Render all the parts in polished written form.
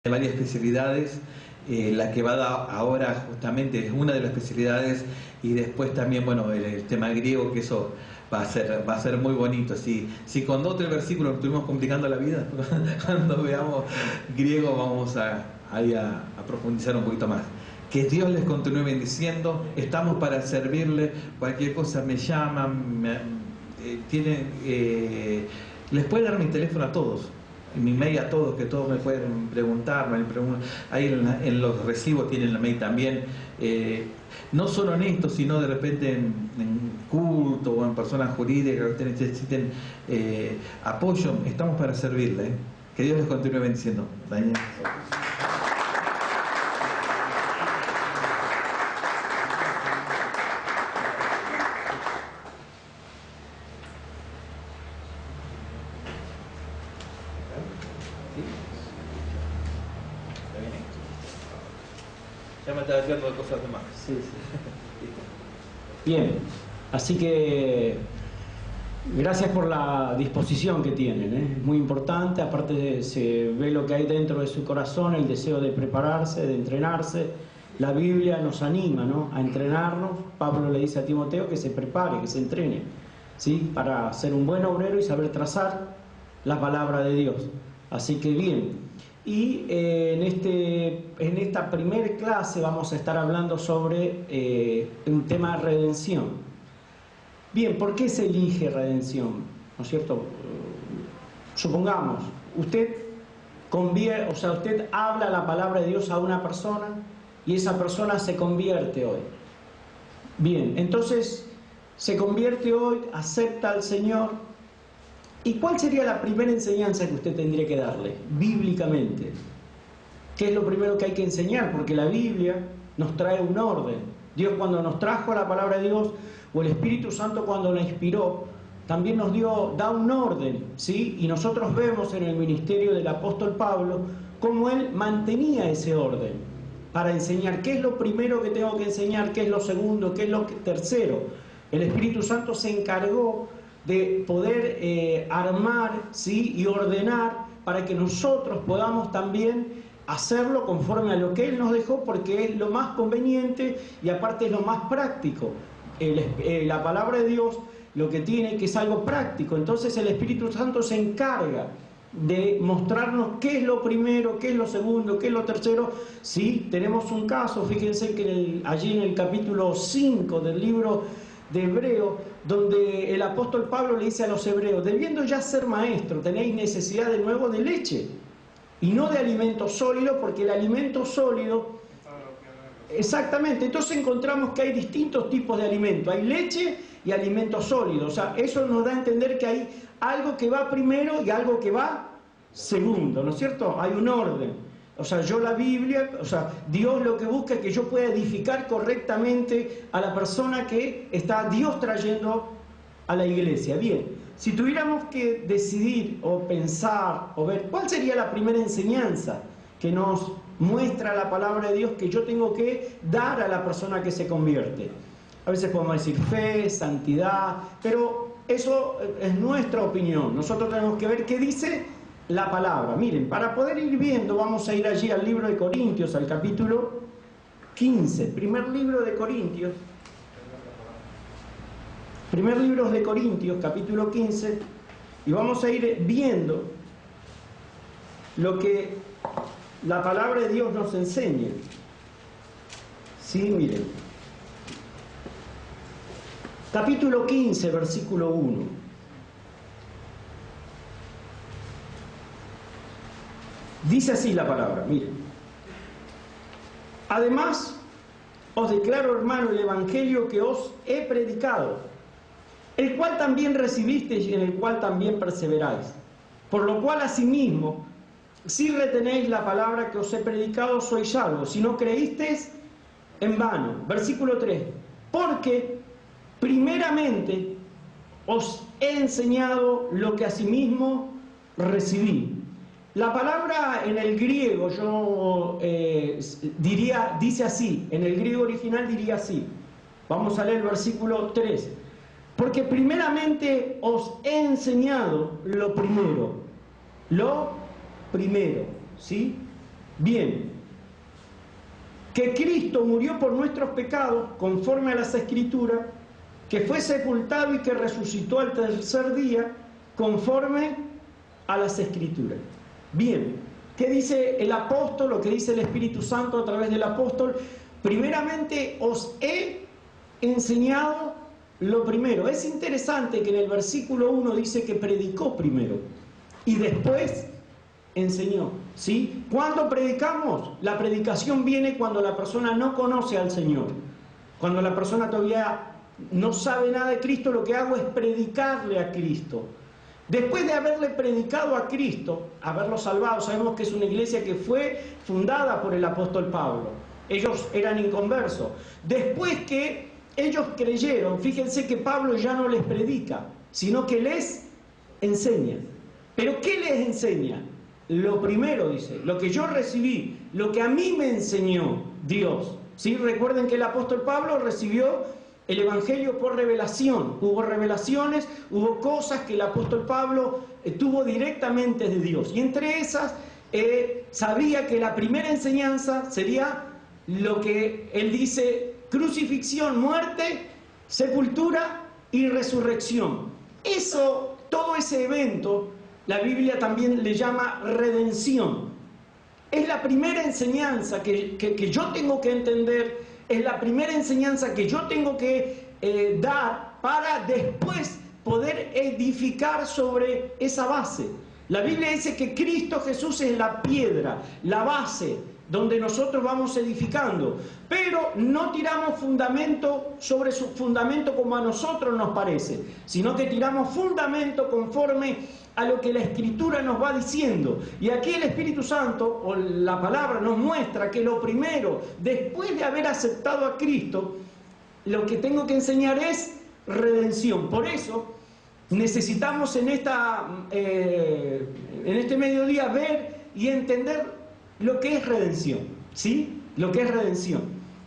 varias especialidades. La que va a dar ahora justamente es una de las especialidades, y después también, bueno, el tema griego, que eso va a ser muy bonito. Si con 2 o 3 versículos nos estuvimos complicando la vida, cuando veamos griego vamos a profundizar un poquito más. Que Dios les continúe bendiciendo. Estamos para servirle. Cualquier cosa me llaman, les puede dar mi teléfono a todos, mi mail a todos, que todos me pueden preguntar. Ahí en los recibos tienen la mail también. No solo en esto, sino de repente en culto o en personas jurídicas que ustedes necesiten apoyo. Estamos para servirle. Que Dios les continúe bendiciendo. Daniel. Ya me estaba haciendo cosas de más. Sí. Bien, así que gracias por la disposición que tienen, es muy importante. Aparte se ve lo que hay dentro de su corazón, el deseo de prepararse, de entrenarse. La Biblia nos anima, ¿no?, a entrenarnos. Pablo le dice a Timoteo que se prepare, que se entrene, ¿sí?, para ser un buen obrero y saber trazar la palabra de Dios. Así que bien. Y en esta primer clase vamos a estar hablando sobre un tema de redención. Bien, ¿por qué se elige redención? ¿No es cierto? Supongamos, usted habla la palabra de Dios a una persona y esa persona se convierte hoy. Bien, entonces se convierte hoy, acepta al Señor. ¿Y cuál sería la primera enseñanza que usted tendría que darle, bíblicamente? ¿Qué es lo primero que hay que enseñar? Porque la Biblia nos trae un orden. Dios, cuando nos trajo la palabra de Dios, o el Espíritu Santo cuando la inspiró, también da un orden, ¿sí? Y nosotros vemos en el ministerio del apóstol Pablo cómo él mantenía ese orden para enseñar qué es lo primero que tengo que enseñar, qué es lo segundo, qué es lo tercero. El Espíritu Santo se encargó de poder armar, ¿sí?, y ordenar para que nosotros podamos también hacerlo conforme a lo que Él nos dejó, porque es lo más conveniente y aparte es lo más práctico. La palabra de Dios lo que tiene que es algo práctico. Entonces el Espíritu Santo se encarga de mostrarnos qué es lo primero, qué es lo segundo, qué es lo tercero. Sí, tenemos un caso, fíjense que allí en el capítulo 5 del libro de Hebreo, donde el apóstol Pablo le dice a los hebreos: debiendo ya ser maestro, tenéis necesidad de nuevo de leche y no de alimento sólido, porque el alimento sólido... Exactamente, entonces encontramos que hay distintos tipos de alimento, hay leche y alimento sólido. O sea, eso nos da a entender que hay algo que va primero y algo que va segundo, ¿no es cierto? Hay un orden. O sea, la Biblia, Dios lo que busca es que yo pueda edificar correctamente a la persona que está Dios trayendo a la iglesia. Bien, si tuviéramos que decidir o pensar o ver cuál sería la primera enseñanza que nos muestra la palabra de Dios que yo tengo que dar a la persona que se convierte. A veces podemos decir fe, santidad, pero eso es nuestra opinión. Nosotros tenemos que ver qué dice la palabra. Miren, para poder ir viendo, vamos a ir allí al libro de Corintios, al capítulo 15, primer libro de Corintios. Primer libro de Corintios, capítulo 15, y vamos a ir viendo lo que la palabra de Dios nos enseña. Sí, miren. Capítulo 15, versículo 1. Dice así la palabra, miren. Además, os declaro, hermano, el evangelio que os he predicado, el cual también recibisteis y en el cual también perseveráis. Por lo cual, asimismo, si retenéis la palabra que os he predicado, sois salvos. Si no creísteis, en vano. Versículo 3. Porque primeramente os he enseñado lo que asimismo recibí. La palabra en el griego, dice así, en el griego original diría así. Vamos a leer el versículo 3. Porque primeramente os he enseñado lo primero, ¿sí? Bien, que Cristo murió por nuestros pecados, conforme a las Escrituras, que fue sepultado y que resucitó al tercer día, conforme a las Escrituras. Bien, ¿qué dice el apóstol, o qué dice el Espíritu Santo a través del apóstol? Primeramente os he enseñado lo primero. Es interesante que en el versículo 1 dice que predicó primero y después enseñó, ¿sí? ¿Cuándo predicamos? La predicación viene cuando la persona no conoce al Señor. Cuando la persona todavía no sabe nada de Cristo, lo que hago es predicarle a Cristo. Después de haberle predicado a Cristo, haberlo salvado, sabemos que es una iglesia que fue fundada por el apóstol Pablo. Ellos eran inconversos. Después que ellos creyeron, fíjense que Pablo ya no les predica, sino que les enseña. ¿Pero qué les enseña? Lo primero, dice, lo que yo recibí, lo que a mí me enseñó Dios. ¿Sí? Recuerden que el apóstol Pablo recibió el Evangelio por revelación. Hubo revelaciones, hubo cosas que el apóstol Pablo tuvo directamente de Dios. Y entre esas, sabía que la primera enseñanza sería lo que él dice: crucifixión, muerte, sepultura y resurrección. Eso, todo ese evento, la Biblia también le llama redención. Es la primera enseñanza que yo tengo que entender, es la primera enseñanza que yo tengo que dar para después poder edificar sobre esa base. La Biblia dice que Cristo Jesús es la piedra, la base, donde nosotros vamos edificando, pero no tiramos fundamento sobre su fundamento como a nosotros nos parece, sino que tiramos fundamento conforme a lo que la Escritura nos va diciendo. Y aquí el Espíritu Santo, o la palabra, nos muestra que lo primero, después de haber aceptado a Cristo, lo que tengo que enseñar es redención. Por eso necesitamos en este mediodía ver y entender lo que es redención, ¿sí? Lo que es redención.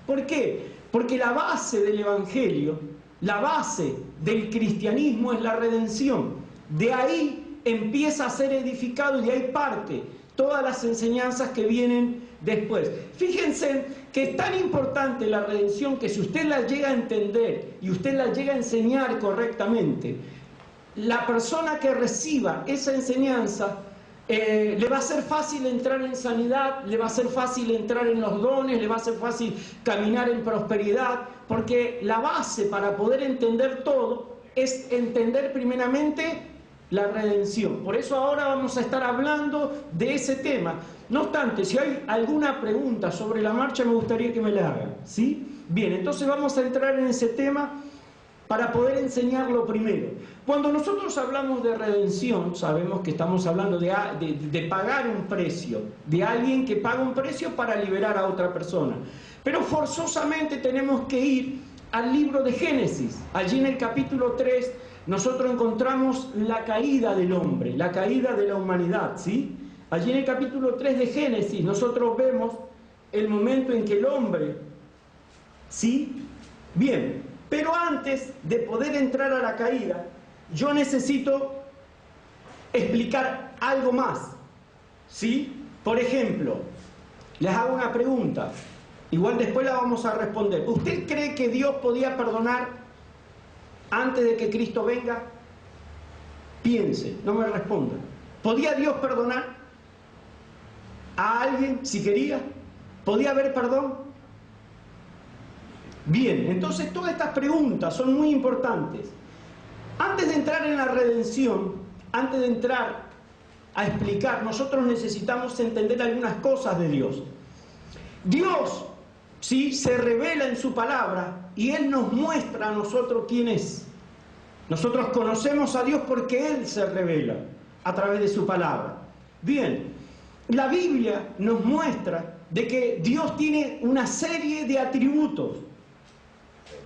¿Por qué? Porque la base del Evangelio, la base del cristianismo es la redención. De ahí empieza a ser edificado y de ahí parte todas las enseñanzas que vienen después. Fíjense que es tan importante la redención que si usted la llega a entender y usted la llega a enseñar correctamente, la persona que reciba esa enseñanza le va a ser fácil entrar en sanidad, le va a ser fácil entrar en los dones, le va a ser fácil caminar en prosperidad, porque la base para poder entender todo es entender primeramente la redención. Por eso ahora vamos a estar hablando de ese tema. No obstante, si hay alguna pregunta sobre la marcha, me gustaría que me la hagan, ¿sí? Bien, entonces vamos a entrar en ese tema para poder enseñarlo primero. Cuando nosotros hablamos de redención, sabemos que estamos hablando de pagar un precio, de alguien que paga un precio para liberar a otra persona. Pero forzosamente tenemos que ir al libro de Génesis. Allí en el capítulo 3 nosotros encontramos la caída del hombre, la caída de la humanidad, ¿sí? Allí en el capítulo 3 de Génesis nosotros vemos el momento en que el hombre, ¿sí? Bien, pero antes de poder entrar a la caída, yo necesito explicar algo más, ¿sí? Por ejemplo, les hago una pregunta, igual después la vamos a responder. ¿Usted cree que Dios podía perdonar antes de que Cristo venga? Piense, no me responda. ¿Podía Dios perdonar a alguien si quería? ¿Podía haber perdón? Bien, entonces todas estas preguntas son muy importantes. Antes de entrar en la redención, antes de entrar a explicar, nosotros necesitamos entender algunas cosas de Dios. Dios, sí, se revela en su palabra y Él nos muestra a nosotros quién es. Nosotros conocemos a Dios porque Él se revela a través de su palabra. Bien, la Biblia nos muestra de que Dios tiene una serie de atributos.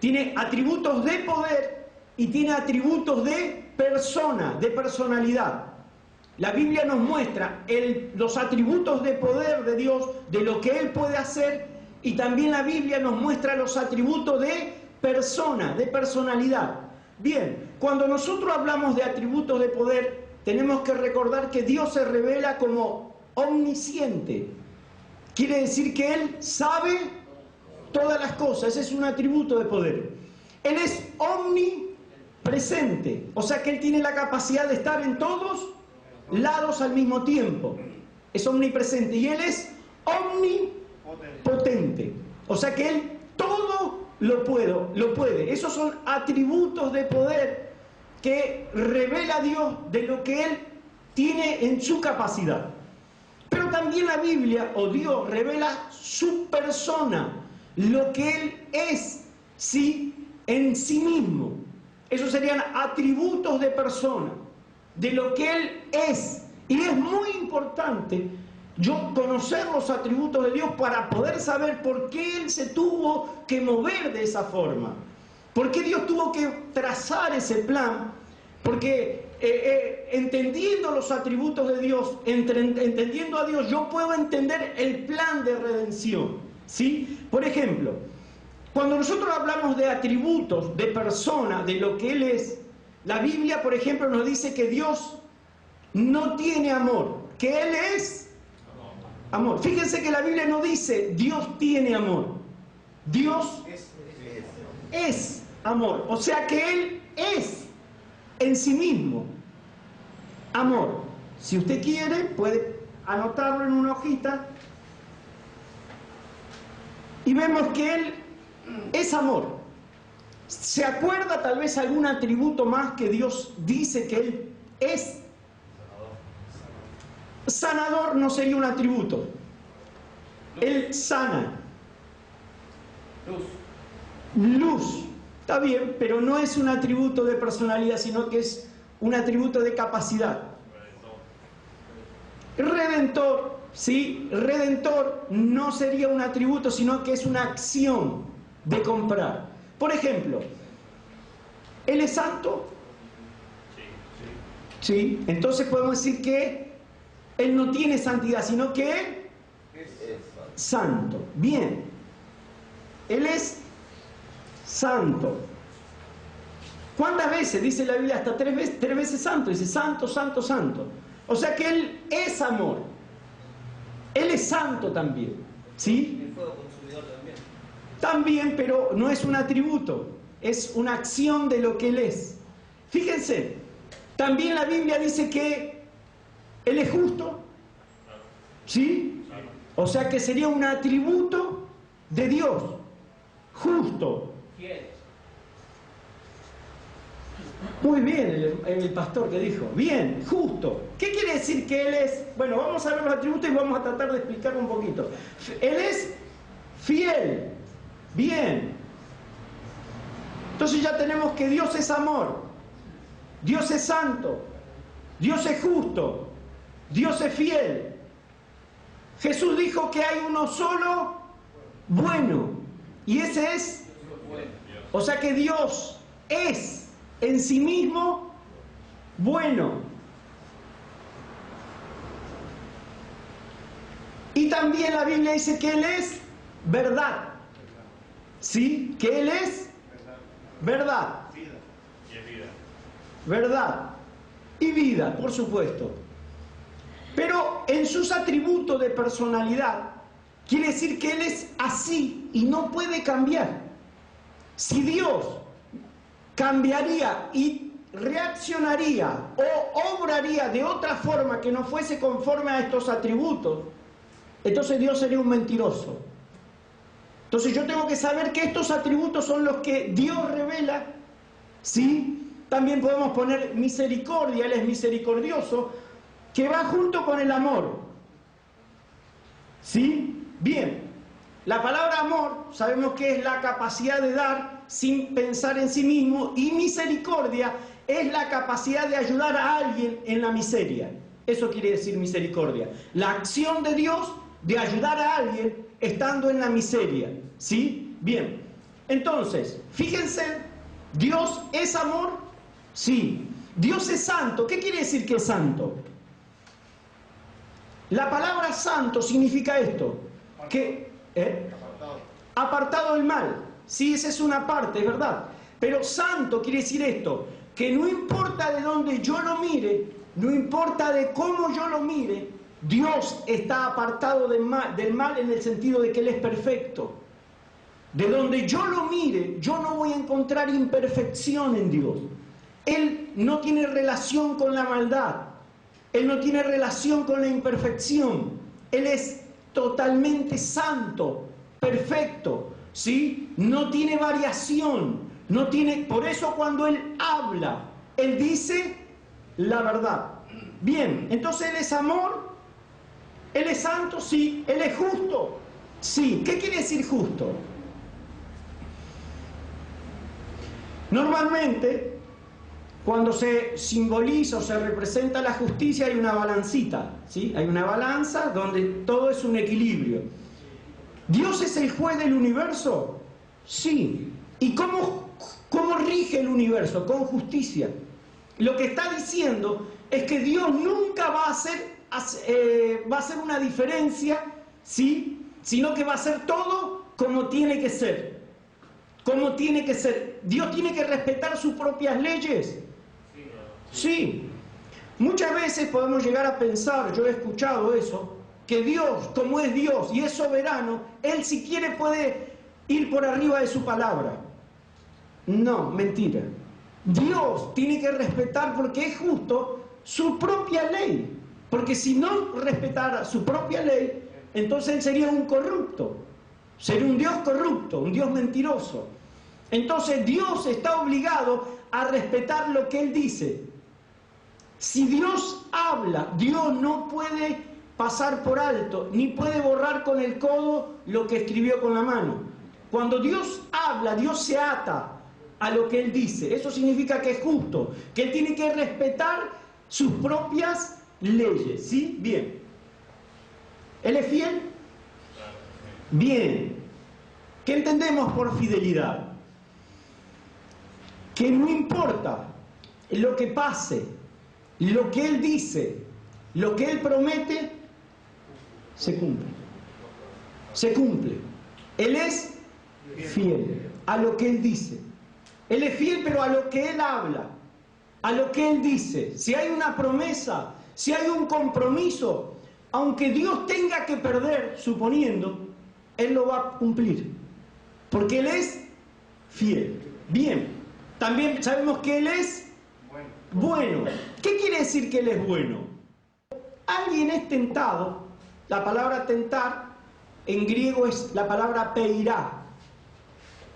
Tiene atributos de poder y tiene atributos de persona, de personalidad. La Biblia nos muestra los atributos de poder de Dios, de lo que Él puede hacer, y también la Biblia nos muestra los atributos de persona, de personalidad. Bien, cuando nosotros hablamos de atributos de poder, tenemos que recordar que Dios se revela como omnisciente. quiere decir que Él sabe todas las cosas. Ese es un atributo de poder. Él es omnipresente, o sea que Él tiene la capacidad de estar en todos lados al mismo tiempo. Es omnipresente. Y Él es omnipotente, o sea que Él todo lo puede. Esos son atributos de poder que revela Dios de lo que Él tiene en su capacidad. Pero también la Biblia o Dios revela su persona, lo que Él es, ¿sí?, en sí mismo. Esos serían atributos de persona, de lo que Él es. Y es muy importante yo conocer los atributos de Dios para poder saber por qué Él se tuvo que mover de esa forma. ¿Por qué Dios tuvo que trazar ese plan? Porque entendiendo los atributos de Dios, entendiendo a Dios, yo puedo entender el plan de redención, ¿sí? Por ejemplo, cuando nosotros hablamos de atributos, de persona, de lo que Él es, la Biblia, por ejemplo, nos dice que Dios no tiene amor, que Él es amor. Fíjense que la Biblia no dice Dios tiene amor, Dios es amor, o sea que Él es en sí mismo amor. Si usted quiere, puede anotarlo en una hojita y vemos que Él es amor. ¿Se acuerda tal vez algún atributo más que Dios dice que Él es? Sanador no sería un atributo. Él sana. Luz. Está bien, pero no es un atributo de personalidad, sino que es un atributo de capacidad. Redentor, ¿sí? Redentor no sería un atributo, sino que es una acción de comprar. Por ejemplo, ¿Él es santo? Sí. Entonces podemos decir que Él no tiene santidad, sino que Él es santo. Bien. Él es santo. ¿Cuántas veces? Dice la Biblia hasta tres veces santo. Dice santo, santo, santo. O sea que Él es amor. Él es santo también. ¿Sí? El fuego consumidor también. También, pero no es un atributo. Es una acción de lo que Él es. Fíjense, también la Biblia dice que Él es justo. ¿Sí? O sea que sería un atributo de Dios. Justo. Muy bien el pastor que dijo. Bien, justo. ¿Qué quiere decir que Él es? Bueno, vamos a ver los atributos y vamos a tratar de explicar un poquito. Él es fiel. Bien. Entonces ya tenemos que Dios es amor. Dios es santo. Dios es justo. Dios es fiel. Jesús dijo que hay uno solo bueno. Y ese es. O sea que Dios es en sí mismo bueno. Y también la Biblia dice que Él es verdad. ¿Sí? Que Él es verdad. Verdad. Y vida, por supuesto. Pero en sus atributos de personalidad, quiere decir que Él es así y no puede cambiar. Si Dios cambiaría y reaccionaría o obraría de otra forma que no fuese conforme a estos atributos, entonces Dios sería un mentiroso. Entonces yo tengo que saber que estos atributos son los que Dios revela, ¿sí? También podemos poner misericordia, Él es misericordioso, que va junto con el amor. ¿Sí? Bien. La palabra amor sabemos que es la capacidad de dar sin pensar en sí mismo, y misericordia es la capacidad de ayudar a alguien en la miseria. Eso quiere decir misericordia. La acción de Dios de ayudar a alguien estando en la miseria. ¿Sí? Bien. Entonces, fíjense, ¿Dios es amor? Sí. ¿Dios es santo? ¿Qué quiere decir que es santo? La palabra santo significa esto, que apartado del mal. Sí, esa es una parte, es verdad. Pero santo quiere decir esto, que no importa de dónde yo lo mire, no importa de cómo yo lo mire, Dios está apartado del mal en el sentido de que Él es perfecto. De donde yo lo mire, yo no voy a encontrar imperfección en Dios. Él no tiene relación con la maldad. Él no tiene relación con la imperfección. Él es totalmente santo, perfecto, ¿sí? No tiene variación, no tiene... Por eso cuando Él habla, Él dice la verdad. Bien, entonces Él es amor, Él es santo, sí. Él es justo, sí. ¿Qué quiere decir justo? Normalmente, cuando se simboliza o se representa la justicia, hay una balancita, ¿sí? Hay una balanza donde todo es un equilibrio. ¿Dios es el juez del universo? Sí. ¿Y cómo rige el universo? Con justicia. Lo que está diciendo es que Dios nunca va a hacer una diferencia, ¿sí? Sino que va a hacer todo como tiene que ser. Como tiene que ser. Dios tiene que respetar sus propias leyes. Sí. Muchas veces podemos llegar a pensar, yo he escuchado eso, que Dios, como es Dios y es soberano, Él si quiere puede ir por arriba de su palabra. No, mentira. Dios tiene que respetar, porque es justo, su propia ley. Porque si no respetara su propia ley, entonces Él sería un corrupto. Sería un Dios corrupto, un Dios mentiroso. Entonces Dios está obligado a respetar lo que Él dice. Si Dios habla, Dios no puede pasar por alto, ni puede borrar con el codo lo que escribió con la mano. Cuando Dios habla, Dios se ata a lo que Él dice. Eso significa que es justo, que Él tiene que respetar sus propias leyes. ¿Sí? Bien. ¿Él es fiel? Bien. ¿Qué entendemos por fidelidad? Que no importa lo que pase, lo que Él dice, lo que Él promete, se cumple. Se cumple. Él es fiel a lo que Él dice. Él es fiel, pero a lo que Él habla, a lo que Él dice. Si hay una promesa, si hay un compromiso, aunque Dios tenga que perder, suponiendo, Él lo va a cumplir. Porque Él es fiel. Bien. También sabemos que Él es bueno. ¿Qué quiere decir que Él es bueno? Alguien es tentado. La palabra tentar en griego es la palabra peirá.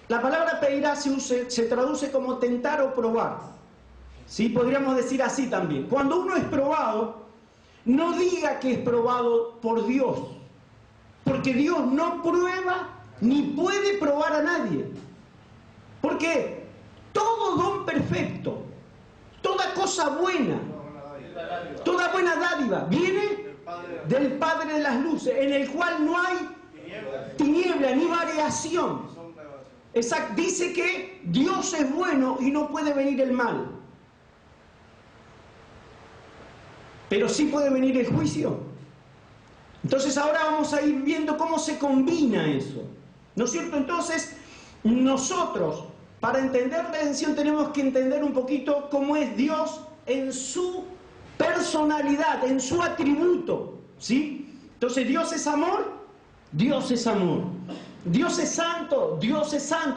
La palabra peirá se traduce como tentar o probar. ¿Sí? Podríamos decir así también. Cuando uno es probado, no diga que es probado por Dios. Porque Dios no prueba ni puede probar a nadie. ¿Por qué? Todo don perfecto, toda cosa buena, toda buena dádiva viene del Padre de las luces, en el cual no hay tiniebla ni variación. Exacto. Dice que Dios es bueno y no puede venir el mal. Pero sí puede venir el juicio. Entonces ahora vamos a ir viendo cómo se combina eso. ¿No es cierto? Entonces, nosotros, para entender redención, tenemos que entender un poquito cómo es Dios en su personalidad, en su atributo. ¿Sí? Entonces, Dios es amor, Dios es amor. Dios es santo,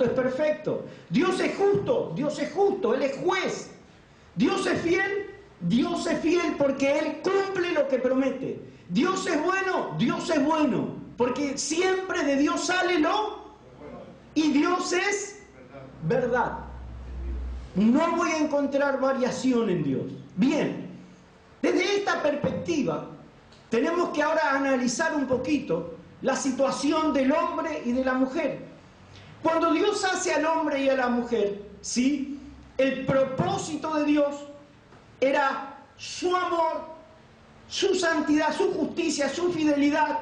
es perfecto. Dios es justo, Él es juez. Dios es fiel porque Él cumple lo que promete. Dios es bueno, porque siempre de Dios sale lo... Y Dios es verdad. No voy a encontrar variación en Dios. Bien, desde esta perspectiva, tenemos que ahora analizar un poquito la situación del hombre y de la mujer. Cuando Dios hace al hombre y a la mujer, ¿sí? El propósito de Dios era su amor, su santidad, su justicia, su fidelidad,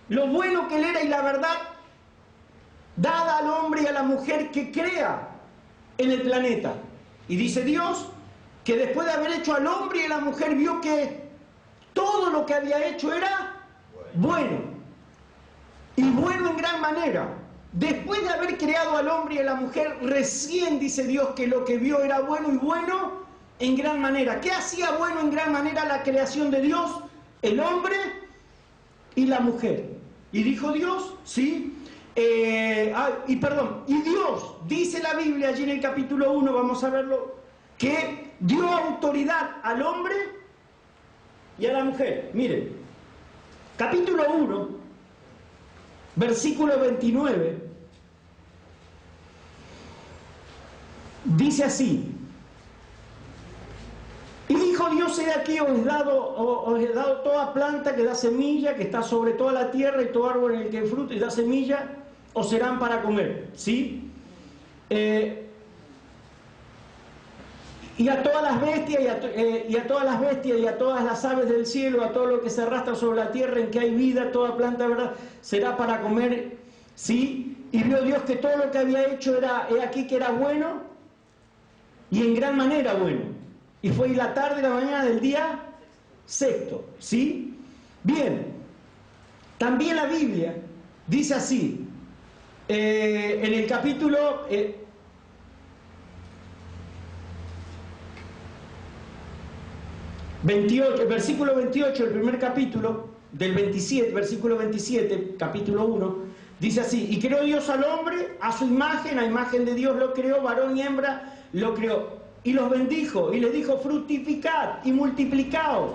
lo bueno que Él era y la verdad dada al hombre y a la mujer que crea en el planeta. Y dice Dios que después de haber hecho al hombre y a la mujer, vio que todo lo que había hecho era bueno. Y bueno en gran manera. Después de haber creado al hombre y a la mujer, recién dice Dios que lo que vio era bueno y bueno en gran manera. ¿Qué hacía bueno en gran manera la creación de Dios? el hombre y la mujer. Y dijo Dios, ¿sí? Y Dios, dice la Biblia allí en el capítulo 1, vamos a verlo, que dio autoridad al hombre y a la mujer. Miren, capítulo 1, versículo 29, dice así: y dijo Dios, he aquí os he dado toda planta que da semilla, que está sobre toda la tierra, y todo árbol en el que hay fruto y da semilla, os serán para comer, ¿sí? Y a todas las bestias, y a todas las bestias, y a todas las aves del cielo, a todo lo que se arrastra sobre la tierra en que hay vida, toda planta, ¿verdad?, será para comer, ¿sí? Y vio Dios que todo lo que había hecho he aquí que era bueno, y en gran manera bueno. Y fue la tarde y la mañana del día sexto, ¿sí? Bien, también la Biblia dice así, en el capítulo 28, versículo 28, el primer capítulo, del 27, versículo 27, capítulo 1, dice así: y creó Dios al hombre a su imagen, a imagen de Dios lo creó, varón y hembra lo creó. Y los bendijo, y les dijo: fructificad y multiplicaos,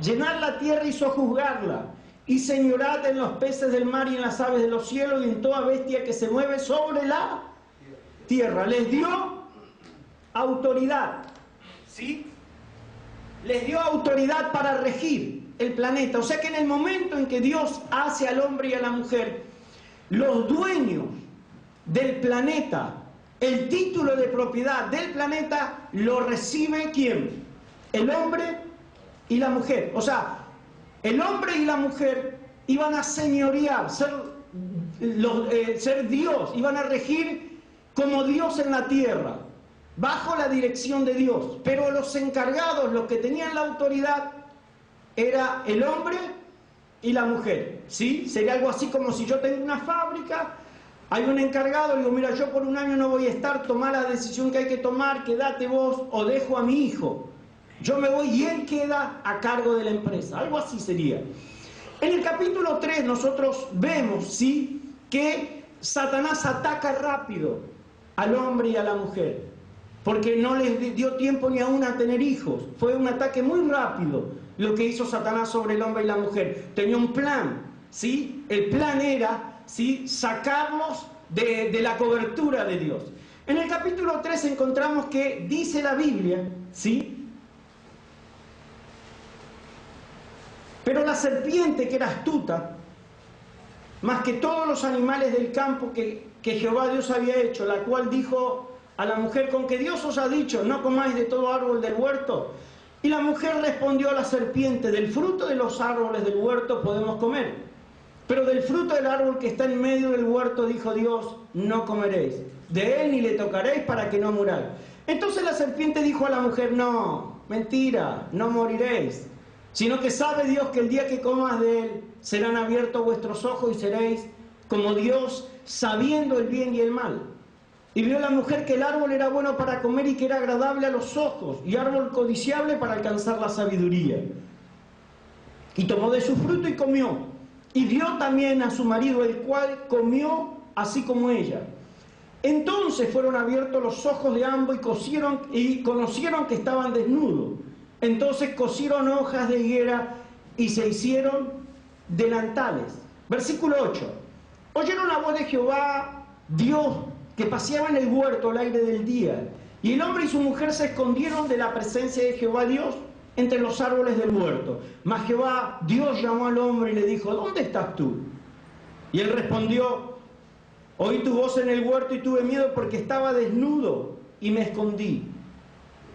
llenad la tierra y sojuzgarla, y señorad en los peces del mar y en las aves de los cielos y en toda bestia que se mueve sobre la tierra. Les dio autoridad, ¿sí? Les dio autoridad para regir el planeta. O sea que en el momento en que Dios hace al hombre y a la mujer los dueños del planeta, el título de propiedad del planeta lo recibe ¿quién? El hombre y la mujer. O sea, el hombre y la mujer iban a señorear, ser Dios, iban a regir como Dios en la tierra, bajo la dirección de Dios. Pero los encargados, los que tenían la autoridad, era el hombre y la mujer, ¿sí? Sería algo así como si yo tengo una fábrica, hay un encargado, le digo: mira, yo por un año no voy a estar, toma la decisión que hay que tomar, quédate vos o dejo a mi hijo. Yo me voy y él queda a cargo de la empresa. Algo así sería. En el capítulo 3 nosotros vemos, ¿sí?, que Satanás ataca rápido al hombre y a la mujer, porque no les dio tiempo ni aún a tener hijos. Fue un ataque muy rápido lo que hizo Satanás sobre el hombre y la mujer. Tenía un plan, ¿sí? El plan era, ¿sí?, sacarlos de la cobertura de Dios. En el capítulo 3 encontramos que dice la Biblia, ¿sí?, pero la serpiente, que era astuta, más que todos los animales del campo que Jehová Dios había hecho, la cual dijo a la mujer: con que Dios os ha dicho, no comáis de todo árbol del huerto. Y la mujer respondió a la serpiente: del fruto de los árboles del huerto podemos comer, pero del fruto del árbol que está en medio del huerto, dijo Dios, no comeréis, de él ni le tocaréis para que no muráis. Entonces la serpiente dijo a la mujer: no, mentira, no moriréis, sino que sabe Dios que el día que comas de él serán abiertos vuestros ojos y seréis como Dios, sabiendo el bien y el mal. Y vio la mujer que el árbol era bueno para comer y que era agradable a los ojos, y árbol codiciable para alcanzar la sabiduría. Y tomó de su fruto y comió, y dio también a su marido, el cual comió así como ella. Entonces fueron abiertos los ojos de ambos y conocieron que estaban desnudos. Entonces cosieron hojas de higuera y se hicieron delantales. Versículo 8. Oyeron la voz de Jehová Dios que paseaba en el huerto al aire del día, y el hombre y su mujer se escondieron de la presencia de Jehová Dios entre los árboles del huerto. Mas Jehová Dios llamó al hombre y le dijo: ¿dónde estás tú? Y él respondió: oí tu voz en el huerto y tuve miedo porque estaba desnudo y me escondí.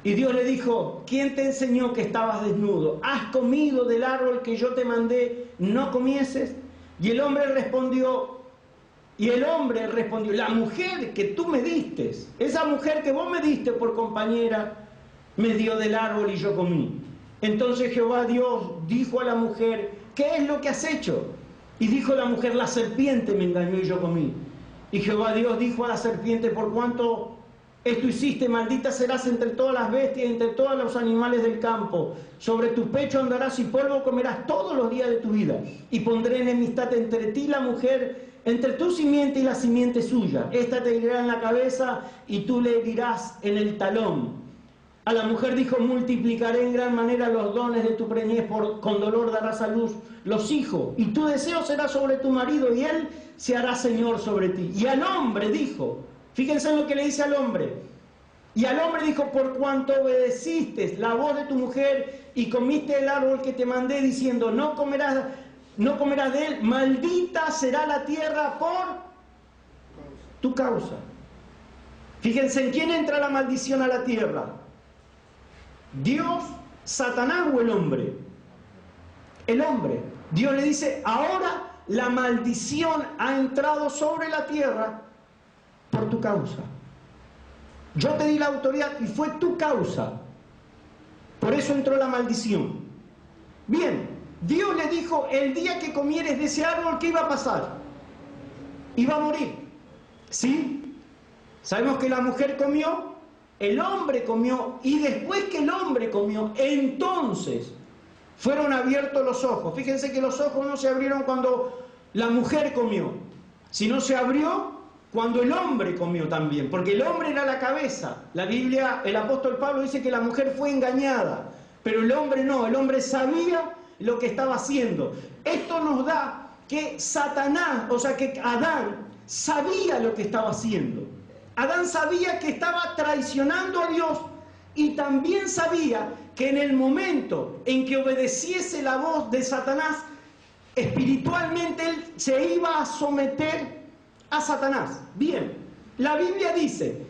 Y Dios le dijo: ¿quién te enseñó que estabas desnudo? ¿Has comido del árbol que yo te mandé no comieses? Y el hombre respondió, la mujer que tú me diste, esa mujer que vos me diste por compañera, me dio del árbol y yo comí. Entonces Jehová Dios dijo a la mujer: ¿qué es lo que has hecho? Y dijo la mujer: la serpiente me engañó y yo comí. Y Jehová Dios dijo a la serpiente: por cuanto Esto hiciste, maldita serás entre todas las bestias y entre todos los animales del campo. Sobre tu pecho andarás y polvo comerás todos los días de tu vida. Y pondré enemistad entre ti y la mujer, entre tu simiente y la simiente suya. Esta te herirá en la cabeza y tú le herirás en el talón. A la mujer dijo, multiplicaré en gran manera los dones de tu preñez, con dolor darás a luz los hijos. Y tu deseo será sobre tu marido y él se hará señor sobre ti. Y al hombre dijo, fíjense en lo que le dice al hombre. Y al hombre dijo, por cuanto obedeciste la voz de tu mujer y comiste el árbol que te mandé diciendo, no comerás de él, maldita será la tierra por tu causa. Fíjense en quién entra la maldición a la tierra. Dios, Satanás o el hombre. El hombre. Dios le dice, ahora la maldición ha entrado sobre la tierra por tu causa. Yo te di la autoridad y fue tu causa. Por eso entró la maldición. Bien, Dios le dijo, el día que comieres de ese árbol, ¿qué iba a pasar? Iba a morir. ¿Sí? Sabemos que la mujer comió, el hombre comió, y después que el hombre comió, entonces fueron abiertos los ojos. Fíjense que los ojos no se abrieron cuando la mujer comió, sino se abrió cuando el hombre comió también, porque el hombre era la cabeza. La Biblia, el apóstol Pablo dice que la mujer fue engañada, pero el hombre no, el hombre sabía lo que estaba haciendo. Esto nos da que Satanás, o sea que Adán sabía lo que estaba haciendo. Adán sabía que estaba traicionando a Dios y también sabía que en el momento en que obedeciese la voz de Satanás, espiritualmente él se iba a someter a Satanás. Bien, la Biblia dice,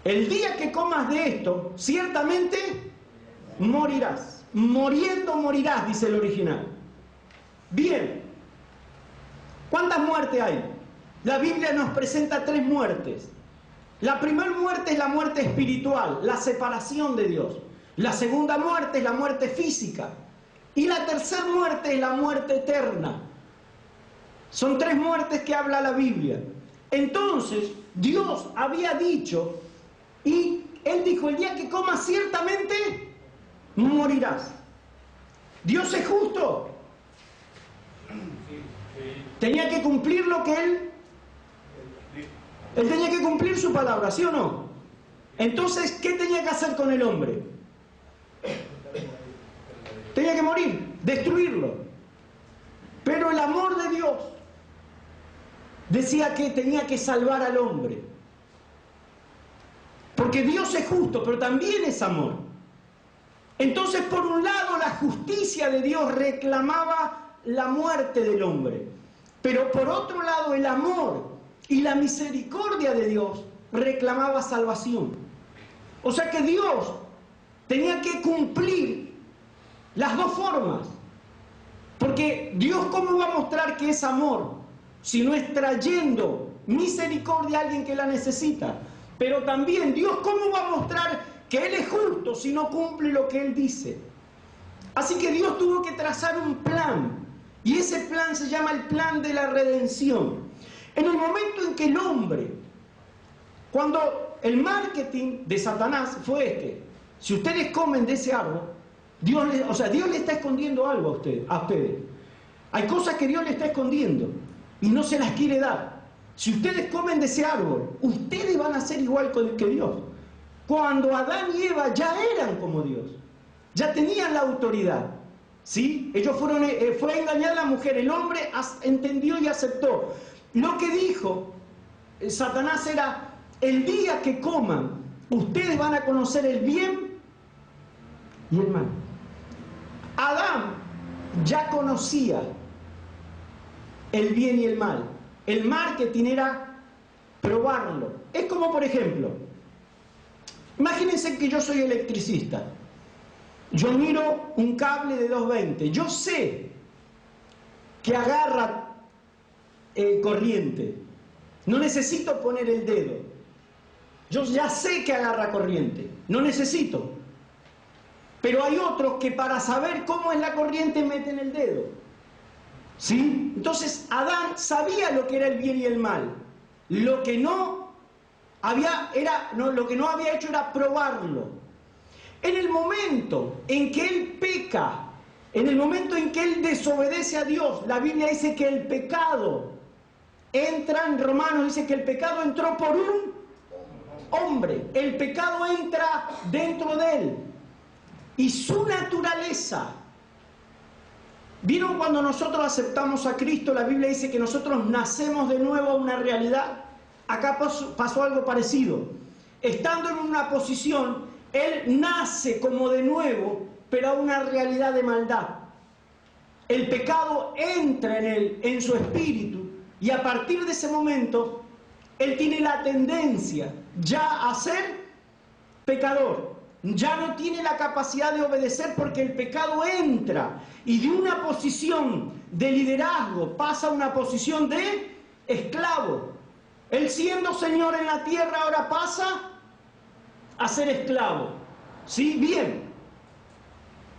el día que comas de esto, ciertamente morirás. Moriendo morirás, dice el original. Bien, ¿cuántas muertes hay? La Biblia nos presenta 3 muertes. La primera muerte es la muerte espiritual, la separación de Dios. La segunda muerte es la muerte física. Y la tercera muerte es la muerte eterna. Son 3 muertes que habla la Biblia. Entonces, Dios había dicho, y Él dijo, el día que comas ciertamente morirás. Dios es justo. Tenía que cumplir lo que Él tenía que cumplir su palabra, ¿sí o no? Entonces, ¿qué tenía que hacer con el hombre? Tenía que morir, destruirlo. Pero el amor de Dios decía que tenía que salvar al hombre. Porque Dios es justo, pero también es amor. Entonces, por un lado, la justicia de Dios reclamaba la muerte del hombre. Pero por otro lado, el amor y la misericordia de Dios reclamaba salvación. O sea que Dios tenía que cumplir las dos formas. Porque Dios, ¿cómo va a mostrar que es amor si no es trayendo misericordia a alguien que la necesita? Pero también Dios, ¿cómo va a mostrar que Él es justo si no cumple lo que Él dice? Así que Dios tuvo que trazar un plan. Y ese plan se llama el plan de la redención. En el momento en que el hombre, cuando el marketing de Satanás fue este, si ustedes comen de ese árbol, Dios le está escondiendo algo a ustedes. Hay cosas que Dios le está escondiendo y no se las quiere dar. Si ustedes comen de ese árbol, ustedes van a ser igual que Dios. Cuando Adán y Eva ya eran como Dios, ya tenían la autoridad. ¿Sí? Ellos fue engañada la mujer, el hombre entendió y aceptó. Lo que dijo Satanás era, el día que coman, ustedes van a conocer el bien y el mal. Adán ya conocía el bien y el mal. El marketing era probarlo. Es como, por ejemplo, imagínense que yo soy electricista. Yo miro un cable de 220. Yo sé que agarra corriente. No necesito poner el dedo. Yo ya sé que agarra corriente. No necesito. Pero hay otros que para saber cómo es la corriente meten el dedo. ¿Sí? Entonces Adán sabía lo que era el bien y el mal. Lo que no lo que no había hecho era probarlo. En el momento en que él peca, en el momento en que él desobedece a Dios, la Biblia dice que el pecado entra, en Romanos dice que el pecado entró por un hombre, el pecado entra dentro de él. Y su naturaleza, ¿vieron cuando nosotros aceptamos a Cristo? La Biblia dice que nosotros nacemos de nuevo a una realidad. Acá pasó algo parecido. Estando en una posición, él nace como de nuevo, pero a una realidad de maldad. El pecado entra en él, en su espíritu, y a partir de ese momento, él tiene la tendencia ya a ser pecador. Ya no tiene la capacidad de obedecer porque el pecado entra y de una posición de liderazgo pasa a una posición de esclavo. Él siendo Señor en la tierra ahora pasa a ser esclavo. ¿Sí? Bien.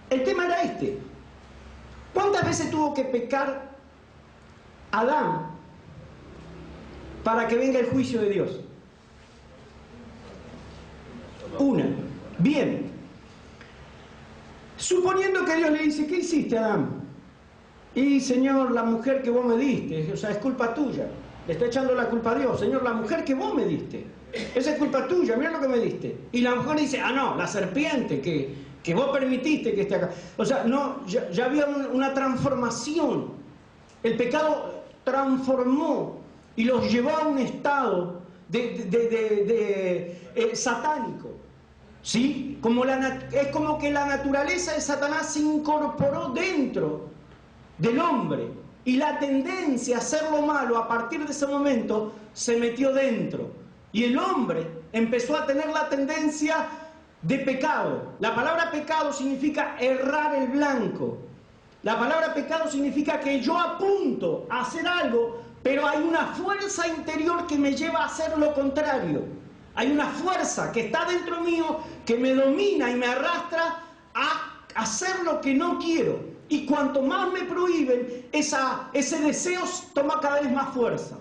El tema era este. ¿Cuántas veces tuvo que pecar Adán para que venga el juicio de Dios? Una. Bien. Suponiendo que Dios le dice, ¿qué hiciste, Adán? Y, Señor, la mujer que vos me diste, o sea, es culpa tuya. Le está echando la culpa a Dios. Señor, la mujer que vos me diste, esa es culpa tuya, mira lo que me diste. Y la mujer dice, no, la serpiente que vos permitiste que esté acá. O sea, no, ya había una transformación. El pecado transformó y los llevó a un estado satánico. ¿Sí? Es como que la naturaleza de Satanás se incorporó dentro del hombre y la tendencia a hacer lo malo a partir de ese momento se metió dentro y el hombre empezó a tener la tendencia de pecado. La palabra pecado significa errar el blanco. La palabra pecado significa que yo apunto a hacer algo, pero hay una fuerza interior que me lleva a hacer lo contrario. Hay una fuerza que está dentro mío que me domina y me arrastra a hacer lo que no quiero. Y cuanto más me prohíben, ese deseo toma cada vez más fuerza.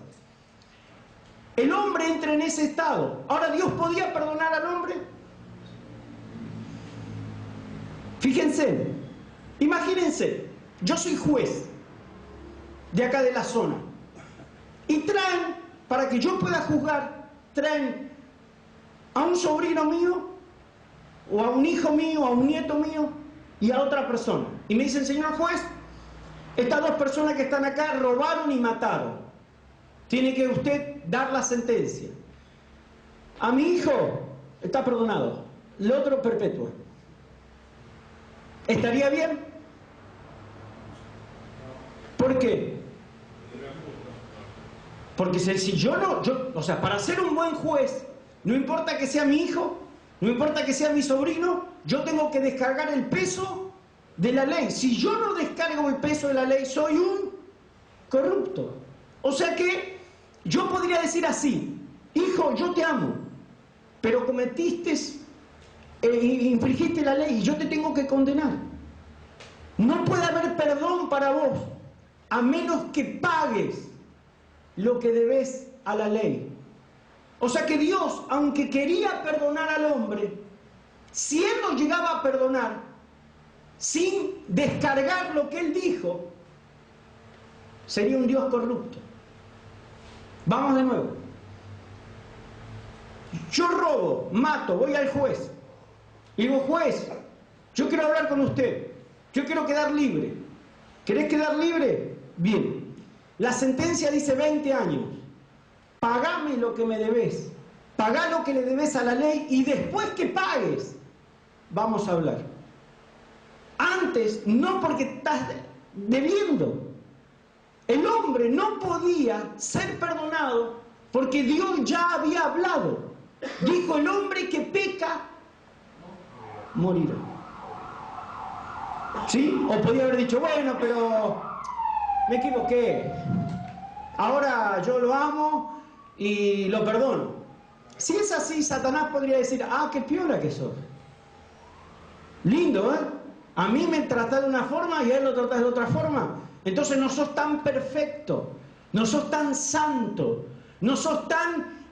El hombre entra en ese estado. Ahora, ¿Dios podía perdonar al hombre? Fíjense, imagínense, yo soy juez de acá de la zona. Y traen, para que yo pueda juzgar, traen a un sobrino mío, o a un hijo mío, a un nieto mío, y a otra persona. Y me dicen, señor juez, estas dos personas que están acá robaron y mataron. Tiene que usted dar la sentencia. A mi hijo está perdonado, el otro perpetuo. ¿Estaría bien? ¿Por qué? Porque si yo no, o sea, para ser un buen juez, no importa que sea mi hijo, no importa que sea mi sobrino, yo tengo que descargar el peso de la ley. Si yo no descargo el peso de la ley, soy un corrupto. O sea que yo podría decir así, hijo, yo te amo, pero cometiste, infringiste la ley y yo te tengo que condenar. No puede haber perdón para vos, a menos que pagues lo que debes a la ley. O sea que Dios, aunque quería perdonar al hombre, si Él lo llegaba a perdonar sin descargar lo que Él dijo, sería un Dios corrupto. Vamos de nuevo. Yo robo, mato, voy al juez. Y digo, juez, yo quiero hablar con usted. Yo quiero quedar libre. ¿Querés quedar libre? Bien. La sentencia dice 20 años. Pagame lo que me debes, pagá lo que le debes a la ley y después que pagues, vamos a hablar. Antes, no, porque estás debiendo. El hombre no podía ser perdonado porque Dios ya había hablado. Dijo, el hombre que peca, morirá. ¿Sí? O podía haber dicho, bueno, pero me equivoqué. Ahora yo lo amo y lo perdono. Si es así, Satanás podría decir, qué piola que sos. Lindo, ¿eh? A mí me tratás de una forma y a él lo tratás de otra forma. Entonces no sos tan perfecto, no sos tan santo, no sos tan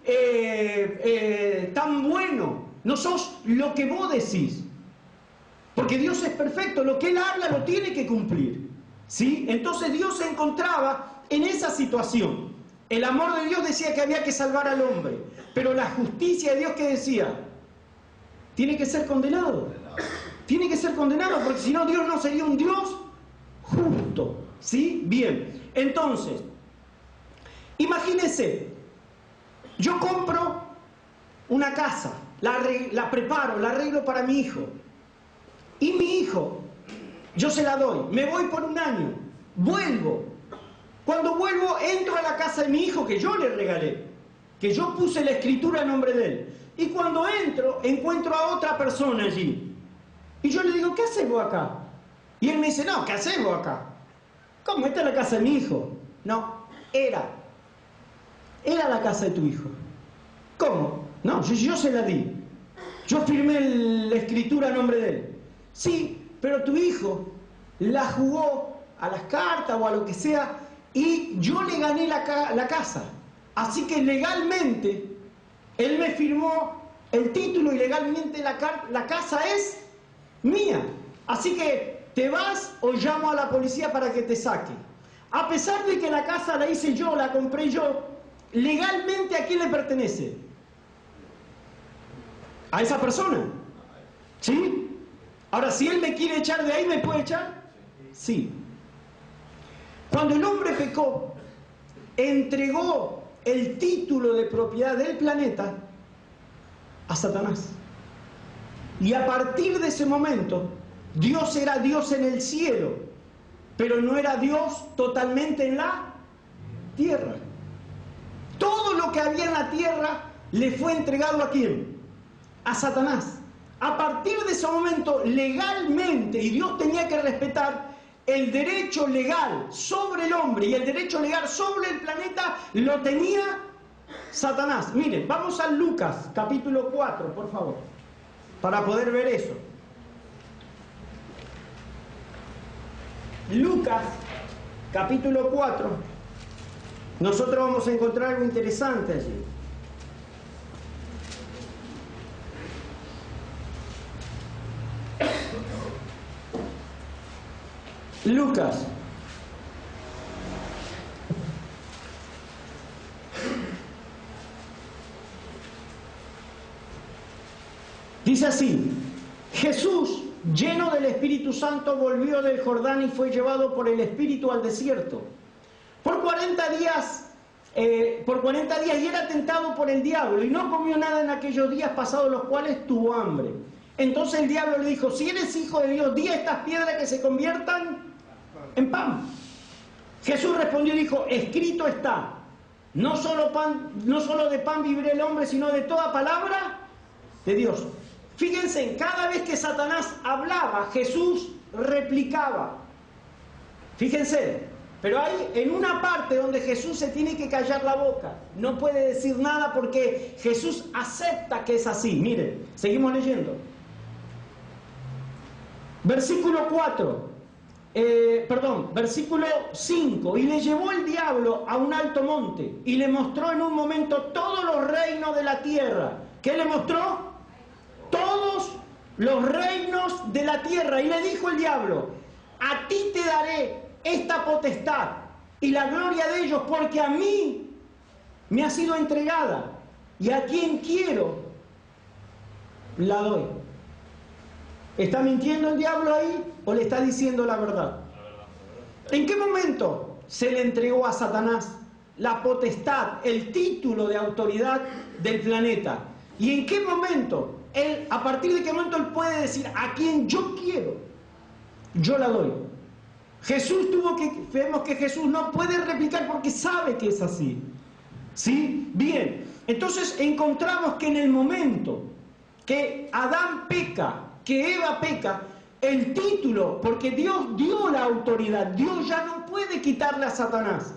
tan bueno, no sos lo que vos decís. Porque Dios es perfecto, lo que Él habla lo tiene que cumplir. ¿Sí? Entonces Dios se encontraba en esa situación. El amor de Dios decía que había que salvar al hombre, pero la justicia de Dios, ¿qué decía? Tiene que ser condenado. Tiene que ser condenado, porque si no, Dios no sería un Dios justo. ¿Sí? Bien. Entonces, imagínense, yo compro una casa, la preparo, la arreglo para mi hijo. Y mi hijo, yo se la doy, me voy por un año, vuelvo. Cuando vuelvo, entro a la casa de mi hijo que yo le regalé, que yo puse la escritura a nombre de él. Y cuando entro, encuentro a otra persona allí. Y yo le digo, ¿qué haces vos acá? Y él me dice, no, ¿qué haces vos acá? ¿Cómo? Esta es la casa de mi hijo. No, era la casa de tu hijo. ¿Cómo? No, yo se la di. Yo firmé la escritura a nombre de él. Sí, pero tu hijo la jugó a las cartas o a lo que sea y yo le gané la casa. Así que legalmente él me firmó el título y legalmente la casa es mía. Así que te vas o llamo a la policía para que te saque. A pesar de que la casa la hice yo, la compré yo, legalmente ¿a quién le pertenece? A esa persona. ¿Sí? Ahora, si él me quiere echar de ahí, ¿me puede echar? Sí. Cuando el hombre pecó, entregó el título de propiedad del planeta a Satanás. Y a partir de ese momento, Dios era Dios en el cielo, pero no era Dios totalmente en la tierra. Todo lo que había en la tierra le fue entregado ¿a quién? A Satanás. A partir de ese momento, legalmente, y Dios tenía que respetar el derecho legal sobre el hombre y el derecho legal sobre el planeta, lo tenía Satanás. Miren, vamos a Lucas, capítulo 4, por favor, para poder ver eso. Lucas, capítulo 4. Nosotros vamos a encontrar algo interesante allí. Lucas. Dice así: Jesús, lleno del Espíritu Santo, volvió del Jordán y fue llevado por el Espíritu al desierto. Por 40 días y era tentado por el diablo, y no comió nada en aquellos días, pasados los cuales tuvo hambre. Entonces el diablo le dijo: si eres hijo de Dios, di a estas piedras que se conviertan en pan. Jesús respondió y dijo: escrito está, no solo de pan vivirá el hombre, sino de toda palabra de Dios. Fíjense, cada vez que Satanás hablaba, Jesús replicaba. Fíjense, pero hay en una parte donde Jesús se tiene que callar la boca, no puede decir nada porque Jesús acepta que es así. Miren, seguimos leyendo. Versículo 5. Y le llevó el diablo a un alto monte y le mostró en un momento todos los reinos de la tierra. ¿Qué le mostró? Todos los reinos de la tierra. Y le dijo el diablo: a ti te daré esta potestad y la gloria de ellos, porque a mí me ha sido entregada, y a quien quiero la doy. ¿Está mintiendo el diablo ahí o le está diciendo la verdad? ¿En qué momento se le entregó a Satanás la potestad, el título de autoridad del planeta? ¿Y en qué momento él, a partir de qué momento él puede decir: a quien yo quiero, yo la doy? Vemos que Jesús no puede replicar porque sabe que es así. ¿Sí? Bien, entonces encontramos que en el momento que Adán peca, que Eva peca, el título, porque Dios dio la autoridad, Dios ya no puede quitarle a Satanás,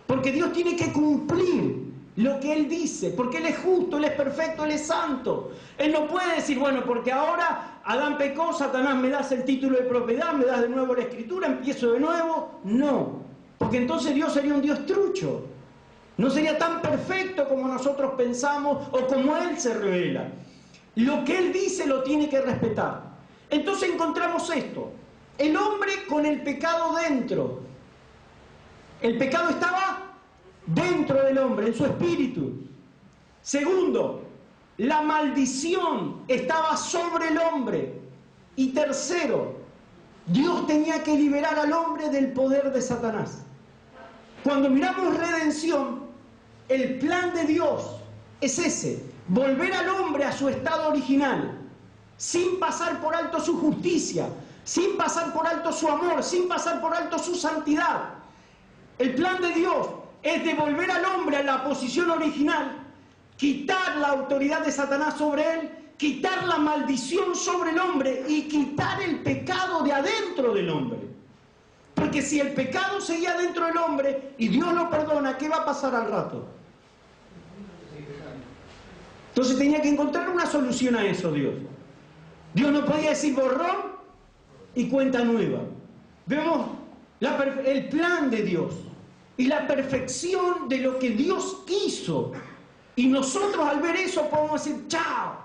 porque Dios tiene que cumplir lo que Él dice, porque Él es justo, Él es perfecto, Él es santo. Él no puede decir: bueno, porque ahora Adán pecó, Satanás, me das el título de propiedad, me das de nuevo la escritura, empiezo de nuevo. No, porque entonces Dios sería un Dios trucho. no sería tan perfecto como nosotros pensamos o como Él se revela. Lo que Él dice lo tiene que respetar. Entonces encontramos esto: el hombre con el pecado dentro. El pecado estaba dentro del hombre, en su espíritu. Segundo, la maldición estaba sobre el hombre. Y tercero, Dios tenía que liberar al hombre del poder de Satanás. Cuando miramos redención, el plan de Dios es ese: volver al hombre a su estado original, sin pasar por alto su justicia, sin pasar por alto su amor, sin pasar por alto su santidad. El plan de Dios es devolver al hombre a la posición original, quitar la autoridad de Satanás sobre él, quitar la maldición sobre el hombre y quitar el pecado de adentro del hombre. Porque si el pecado seguía dentro del hombre y Dios lo perdona, ¿qué va a pasar al rato? Entonces tenía que encontrar una solución a eso Dios. Dios no podía decir borrón y cuenta nueva. Vemos el plan de Dios y la perfección de lo que Dios quiso. Y nosotros al ver eso podemos decir: ¡chao!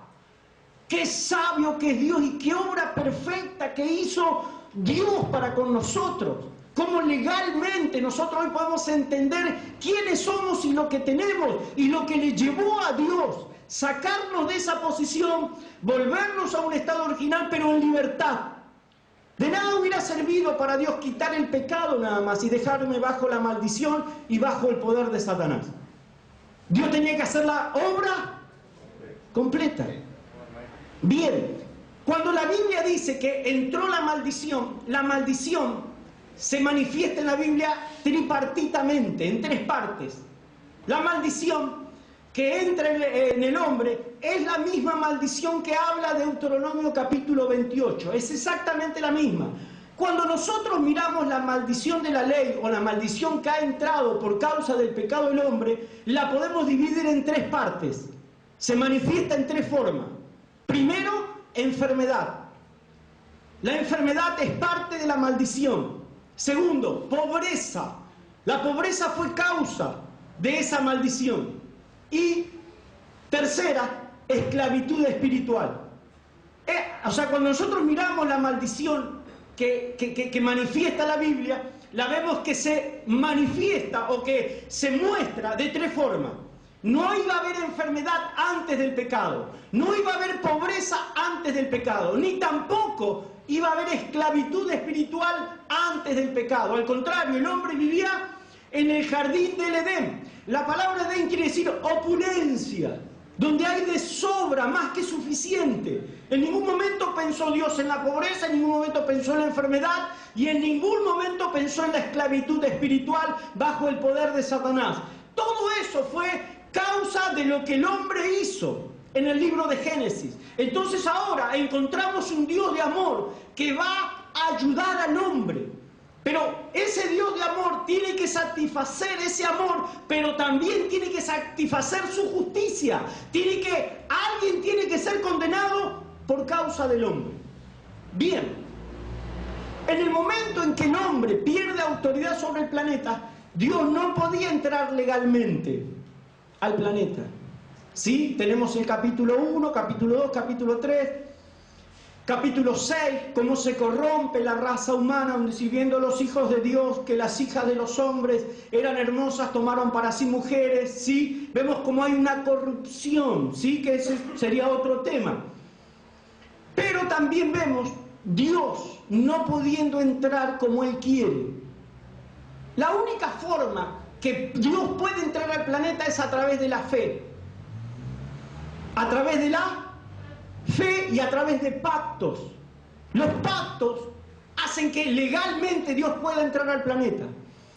¡Qué sabio que es Dios y qué obra perfecta que hizo Dios para con nosotros! Cómo legalmente nosotros hoy podemos entender quiénes somos y lo que tenemos y lo que le llevó a Dios sacarnos de esa posición, volvernos a un estado original, pero en libertad. De nada hubiera servido para Dios quitar el pecado nada más y dejarme bajo la maldición y bajo el poder de Satanás. Dios tenía que hacer la obra completa. Bien, cuando la Biblia dice que entró la maldición se manifiesta en la Biblia tripartitamente, en tres partes. La maldición que entra en el hombre es la misma maldición que habla Deuteronomio capítulo 28, es exactamente la misma. Cuando nosotros miramos la maldición de la ley o la maldición que ha entrado por causa del pecado del hombre, la podemos dividir en tres partes. Se manifiesta en tres formas. Primero, enfermedad. La enfermedad es parte de la maldición. Segundo, pobreza. La pobreza fue causa de esa maldición. Y tercera, esclavitud espiritual. O sea, cuando nosotros miramos la maldición que manifiesta la Biblia, la vemos que se manifiesta o que se muestra de tres formas. No iba a haber enfermedad antes del pecado, no iba a haber pobreza antes del pecado, ni tampoco iba a haber esclavitud espiritual antes del pecado. Al contrario, el hombre vivía en el jardín del Edén. La palabra Edén quiere decir opulencia, donde hay de sobra, más que suficiente. En ningún momento pensó Dios en la pobreza, en ningún momento pensó en la enfermedad y en ningún momento pensó en la esclavitud espiritual bajo el poder de Satanás. Todo eso fue causa de lo que el hombre hizo en el libro de Génesis. Entonces ahora encontramos un Dios de amor que va a ayudar al hombre. Pero ese Dios de amor tiene que satisfacer ese amor, pero también tiene que satisfacer su justicia. Alguien tiene que ser condenado por causa del hombre. Bien, en el momento en que el hombre pierde autoridad sobre el planeta, Dios no podía entrar legalmente al planeta. ¿Sí? Tenemos el capítulo 1, capítulo 2, capítulo 3, capítulo 6, cómo se corrompe la raza humana, donde si viendo los hijos de Dios que las hijas de los hombres eran hermosas, tomaron para sí mujeres, ¿sí? Vemos cómo hay una corrupción, ¿sí? Que ese sería otro tema. Pero también vemos Dios no pudiendo entrar como Él quiere. La única forma que Dios puede entrar al planeta es a través de la fe. A través de la fe y a través de pactos. Los pactos hacen que legalmente Dios pueda entrar al planeta.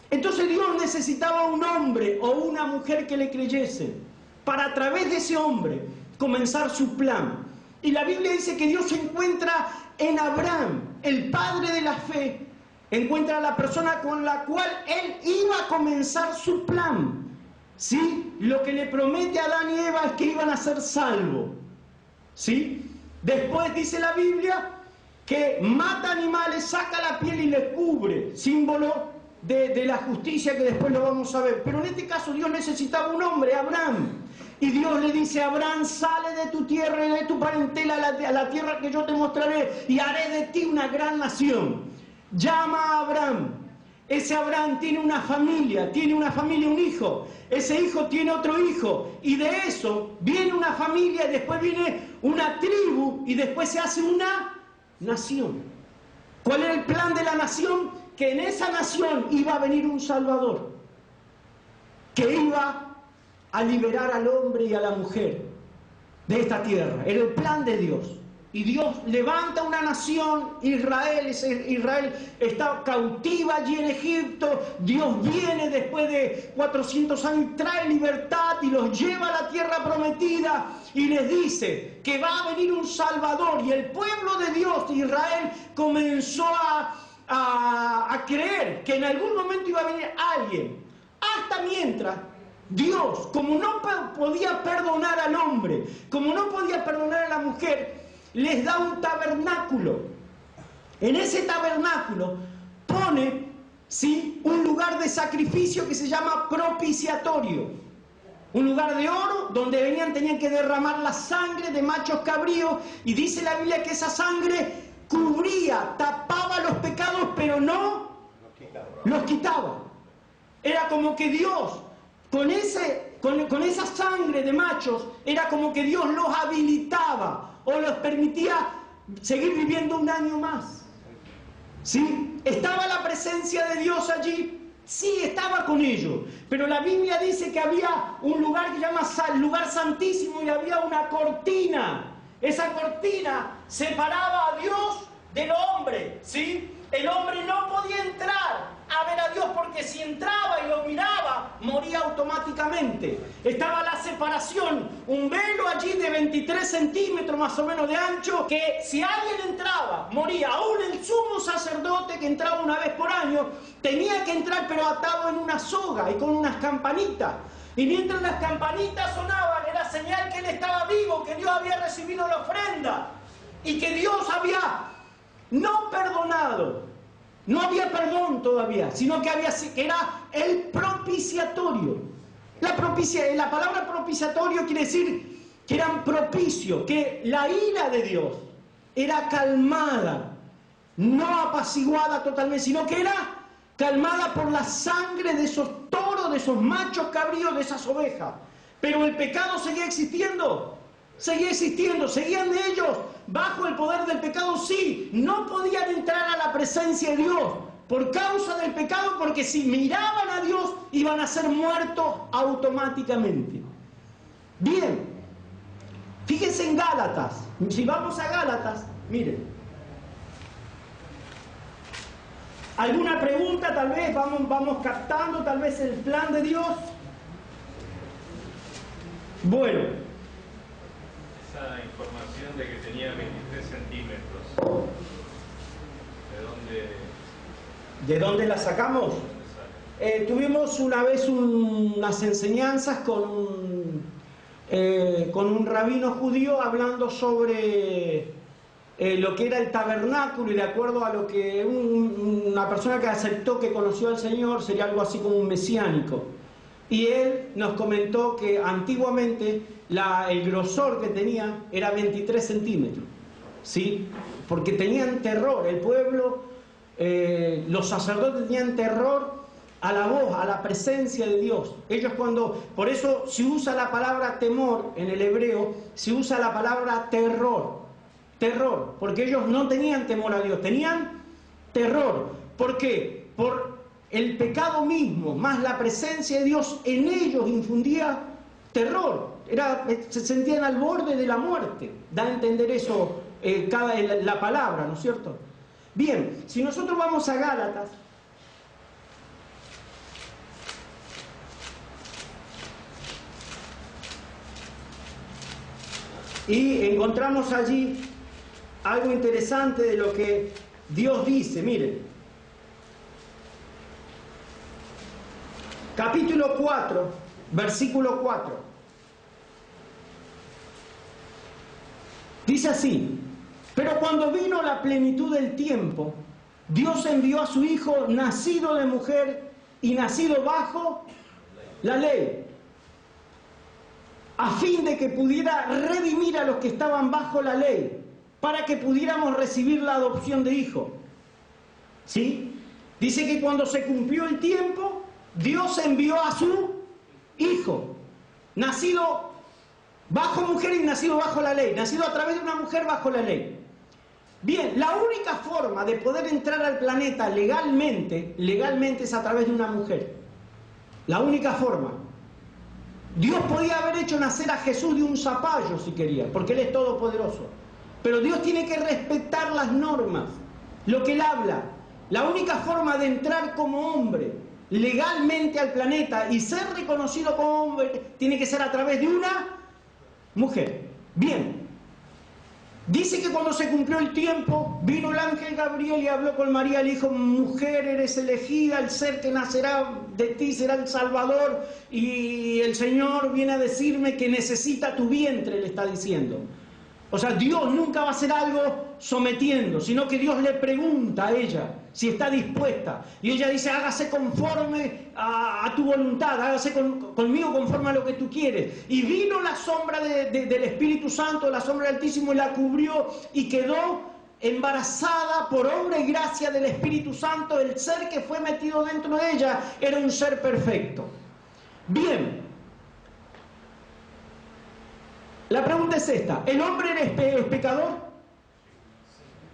Entonces Dios necesitaba un hombre o una mujer que le creyese para a través de ese hombre comenzar su plan. Y la Biblia dice que Dios se encuentra en Abraham, el padre de la fe, encuentra a la persona con la cual Él iba a comenzar su plan. ¿Sí? Lo que le promete a Adán y Eva es que iban a ser salvos. ¿Sí? Después dice la Biblia que mata animales, saca la piel y les cubre, símbolo de la justicia, que después lo vamos a ver. Pero en este caso Dios necesitaba un hombre, Abraham. Y Dios le dice a Abraham: sale de tu tierra y de tu parentela a la tierra que yo te mostraré, y haré de ti una gran nación. Llama a Abraham. Ese Abraham tiene una familia, un hijo. Ese hijo tiene otro hijo. Y de eso viene una familia, y después viene una tribu, y después se hace una nación. ¿Cuál era el plan de la nación? Que en esa nación iba a venir un Salvador, que iba a liberar al hombre y a la mujer de esta tierra. Era el plan de Dios. Y Dios levanta una nación, Israel está cautiva allí en Egipto. Dios viene después de 400 años, trae libertad y los lleva a la tierra prometida, y les dice que va a venir un Salvador. Y el pueblo de Dios, Israel, comenzó a creer que en algún momento iba a venir alguien. Hasta mientras Dios, como no podía perdonar al hombre, como no podía perdonar a la mujer, les da un tabernáculo. En ese tabernáculo pone, ¿sí?, un lugar de sacrificio que se llama propiciatorio. Un lugar de oro donde tenían que derramar la sangre de machos cabríos, y dice la Biblia que esa sangre cubría, tapaba los pecados, pero no los quitaba. Era como que Dios, con esa sangre de machos, era como que Dios los habilitaba o los permitía seguir viviendo un año más. ¿Sí? ¿Estaba la presencia de Dios allí? Sí, estaba con ellos. Pero la Biblia dice que había un lugar que se llama lugar santísimo, y había una cortina. Esa cortina separaba a Dios del hombre, ¿sí? El hombre no podía entrar a ver a Dios, porque si entraba y lo miraba, moría automáticamente. Estaba la separación, un velo allí de 23 centímetros más o menos de ancho, que si alguien entraba, moría. Aún el sumo sacerdote, que entraba una vez por año, tenía que entrar, pero atado en una soga y con unas campanitas. Y mientras las campanitas sonaban, era señal que él estaba vivo, que Dios había recibido la ofrenda, y que Dios había no perdonado. No había perdón todavía, sino que era el propiciatorio. La palabra propiciatorio quiere decir que eran propicios, que la ira de Dios era calmada, no apaciguada totalmente, sino que era calmada por la sangre de esos toros, de esos machos cabríos, de esas ovejas. Pero el pecado seguía existiendo. Seguían de ellos bajo el poder del pecado, sí. No podían entrar a la presencia de Dios por causa del pecado, porque si miraban a Dios iban a ser muertos automáticamente. Bien, fíjense en Gálatas. Si vamos a Gálatas, miren. ¿Alguna pregunta? Tal vez vamos captando tal vez el plan de Dios. Bueno. Esa información de que tenía 23 centímetros, ¿de dónde la sacamos? Tuvimos una vez unas enseñanzas con un rabino judío hablando sobre lo que era el tabernáculo, y de acuerdo a lo que una persona que aceptó, que conoció al Señor, sería algo así como un mesiánico. Y él nos comentó que antiguamente el grosor que tenía era 23 centímetros, ¿sí? Porque tenían terror, el pueblo, los sacerdotes tenían terror a la voz, a la presencia de Dios. Por eso se usa la palabra temor en el hebreo, se usa la palabra terror, porque ellos no tenían temor a Dios, tenían terror. ¿Por qué? Por el pecado mismo, más la presencia de Dios en ellos infundía terror. Se sentían al borde de la muerte. Da a entender eso la palabra, ¿no es cierto? Bien, si nosotros vamos a Gálatas, y encontramos allí algo interesante de lo que Dios dice. Miren, capítulo 4, versículo 4. Dice así: pero cuando vino la plenitud del tiempo, Dios envió a su Hijo nacido de mujer y nacido bajo la ley, a fin de que pudiera redimir a los que estaban bajo la ley, para que pudiéramos recibir la adopción de hijo. ¿Sí? Dice que cuando se cumplió el tiempo, Dios envió a su Hijo, nacido bajo mujer y nacido bajo la ley, nacido a través de una mujer bajo la ley. Bien, la única forma de poder entrar al planeta legalmente es a través de una mujer. La única forma. Dios podía haber hecho nacer a Jesús de un zapallo si quería, porque Él es todopoderoso. Pero Dios tiene que respetar las normas, lo que Él habla. La única forma de entrar como hombre legalmente al planeta y ser reconocido como hombre tiene que ser a través de una mujer. Bien. Dice que cuando se cumplió el tiempo, vino el ángel Gabriel y habló con María, le dijo: mujer, eres elegida, el ser que nacerá de ti será el Salvador, y el Señor viene a decirme que necesita tu vientre, le está diciendo. O sea, Dios nunca va a hacer algo sometiendo, sino que Dios le pregunta a ella si está dispuesta. Y ella dice: hágase conforme a tu voluntad, hágase conmigo conforme a lo que tú quieres. Y vino la sombra del Espíritu Santo, la sombra del Altísimo, y la cubrió y quedó embarazada por obra y gracia del Espíritu Santo. El ser que fue metido dentro de ella era un ser perfecto. Bien. La pregunta es esta: ¿el hombre es pecador?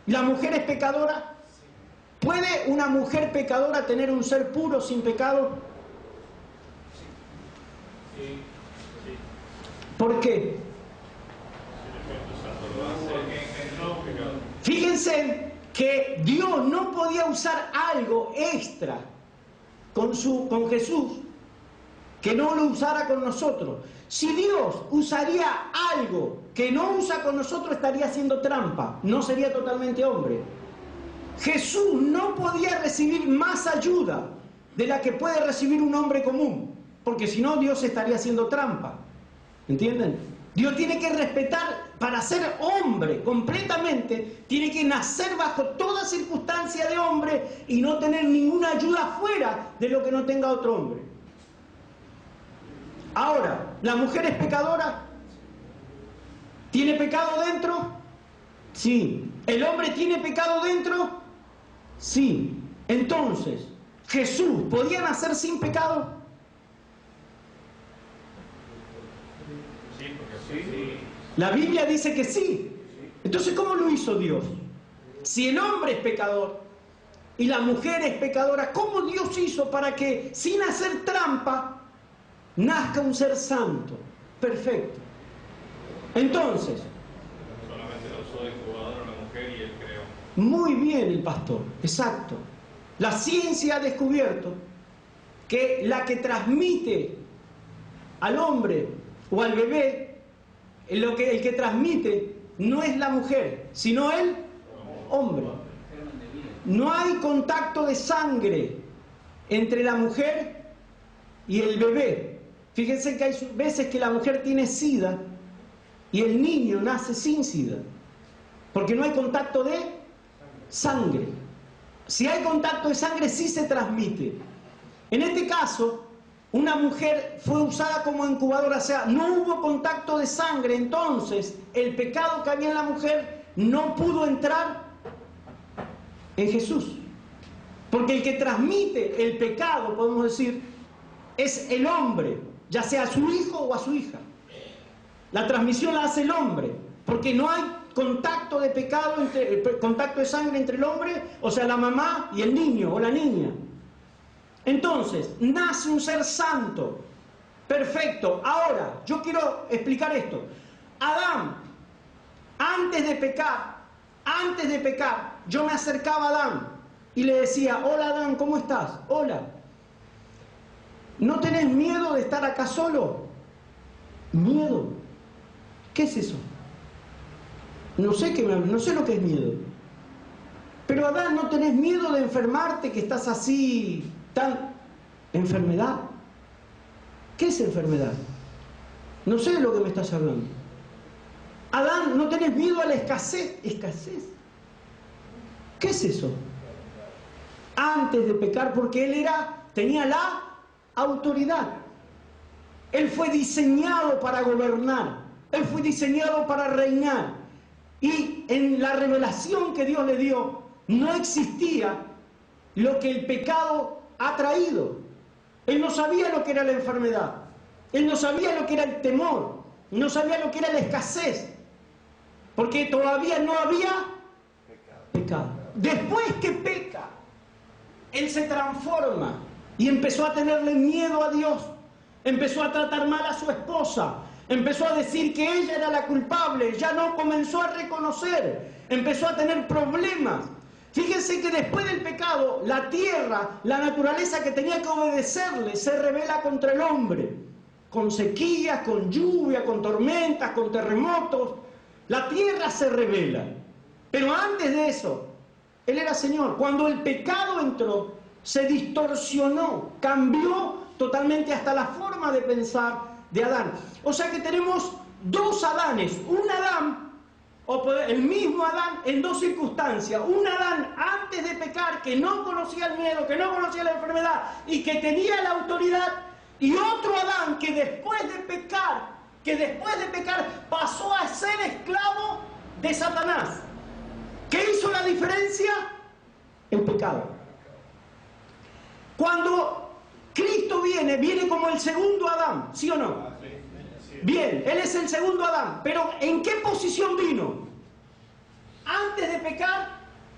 ¿La mujer es pecadora? ¿Puede una mujer pecadora tener un ser puro sin pecado? Sí. ¿Por qué? Fíjense que Dios no podía usar algo extra con Jesús que no lo usara con nosotros. Si Dios usaría algo que no usa con nosotros, estaría haciendo trampa, no sería totalmente hombre. Jesús no podía recibir más ayuda de la que puede recibir un hombre común, porque si no, Dios estaría haciendo trampa. ¿Entienden? Dios tiene que respetar, para ser hombre completamente, tiene que nacer bajo toda circunstancia de hombre y no tener ninguna ayuda fuera de lo que no tenga otro hombre. Ahora, ¿la mujer es pecadora? ¿Tiene pecado dentro? Sí. ¿El hombre tiene pecado dentro? Sí. Entonces, ¿Jesús podía nacer sin pecado? Sí, porque sí. La Biblia dice que sí. Entonces, ¿cómo lo hizo Dios? Si el hombre es pecador y la mujer es pecadora, ¿cómo Dios hizo para que, sin hacer trampa, nazca un ser santo, perfecto? Entonces, Solamente lo usó de incubador a la mujer y él creó. muy bien el pastor, exacto. La ciencia ha descubierto que la que transmite al hombre o al bebé, el que transmite no es la mujer, sino el hombre. No hay contacto de sangre entre la mujer y el bebé. Fíjense que hay veces que la mujer tiene SIDA y el niño nace sin SIDA, porque no hay contacto de sangre. Si hay contacto de sangre, sí se transmite. En este caso, una mujer fue usada como incubadora, o sea, no hubo contacto de sangre, entonces el pecado que había en la mujer no pudo entrar en Jesús. Porque el que transmite el pecado, podemos decir, es el hombre, ya sea a su hijo o a su hija. La transmisión la hace el hombre, porque no hay contacto de pecado, contacto de sangre entre el hombre, o sea, la mamá y el niño o la niña. Entonces, nace un ser santo, perfecto. Ahora, yo quiero explicar esto. Adán, antes de pecar, yo me acercaba a Adán y le decía: hola Adán, ¿cómo estás? Hola. ¿No tenés miedo de estar acá solo? ¿Miedo? ¿Qué es eso? No sé lo que es miedo. Pero Adán, ¿no tenés miedo de enfermarte, que estás así tan... ¿Enfermedad? ¿Qué es enfermedad? No sé de lo que me estás hablando. Adán, ¿no tenés miedo a la escasez? ¿Escasez? ¿Qué es eso? antes de pecar, porque él tenía la autoridad. Él fue diseñado para gobernar, él fue diseñado para reinar. Y en la revelación que Dios le dio, no existía lo que el pecado ha traído. Él no sabía lo que era la enfermedad, él no sabía lo que era el temor, no sabía lo que era la escasez, porque todavía no había pecado. Después que peca, él se transforma y empezó a tenerle miedo a Dios, empezó a tratar mal a su esposa, empezó a decir que ella era la culpable, ya no comenzó a reconocer, empezó a tener problemas. Fíjense que después del pecado, la tierra, la naturaleza que tenía que obedecerle, se rebela contra el hombre, con sequías, con lluvia, con tormentas, con terremotos. La tierra se rebela. Pero antes de eso, él era Señor. Cuando el pecado entró, se distorsionó, cambió totalmente hasta la forma de pensar de Adán. O sea que tenemos dos Adanes, un Adán, o el mismo Adán en dos circunstancias. Un Adán antes de pecar, que no conocía el miedo, que no conocía la enfermedad y que tenía la autoridad, y otro Adán que después de pecar pasó a ser esclavo de Satanás. ¿Qué hizo la diferencia? El pecado. Cuando Cristo viene como el segundo Adán, ¿sí o no? Bien, Él es el segundo Adán, pero ¿en qué posición vino? ¿Antes de pecar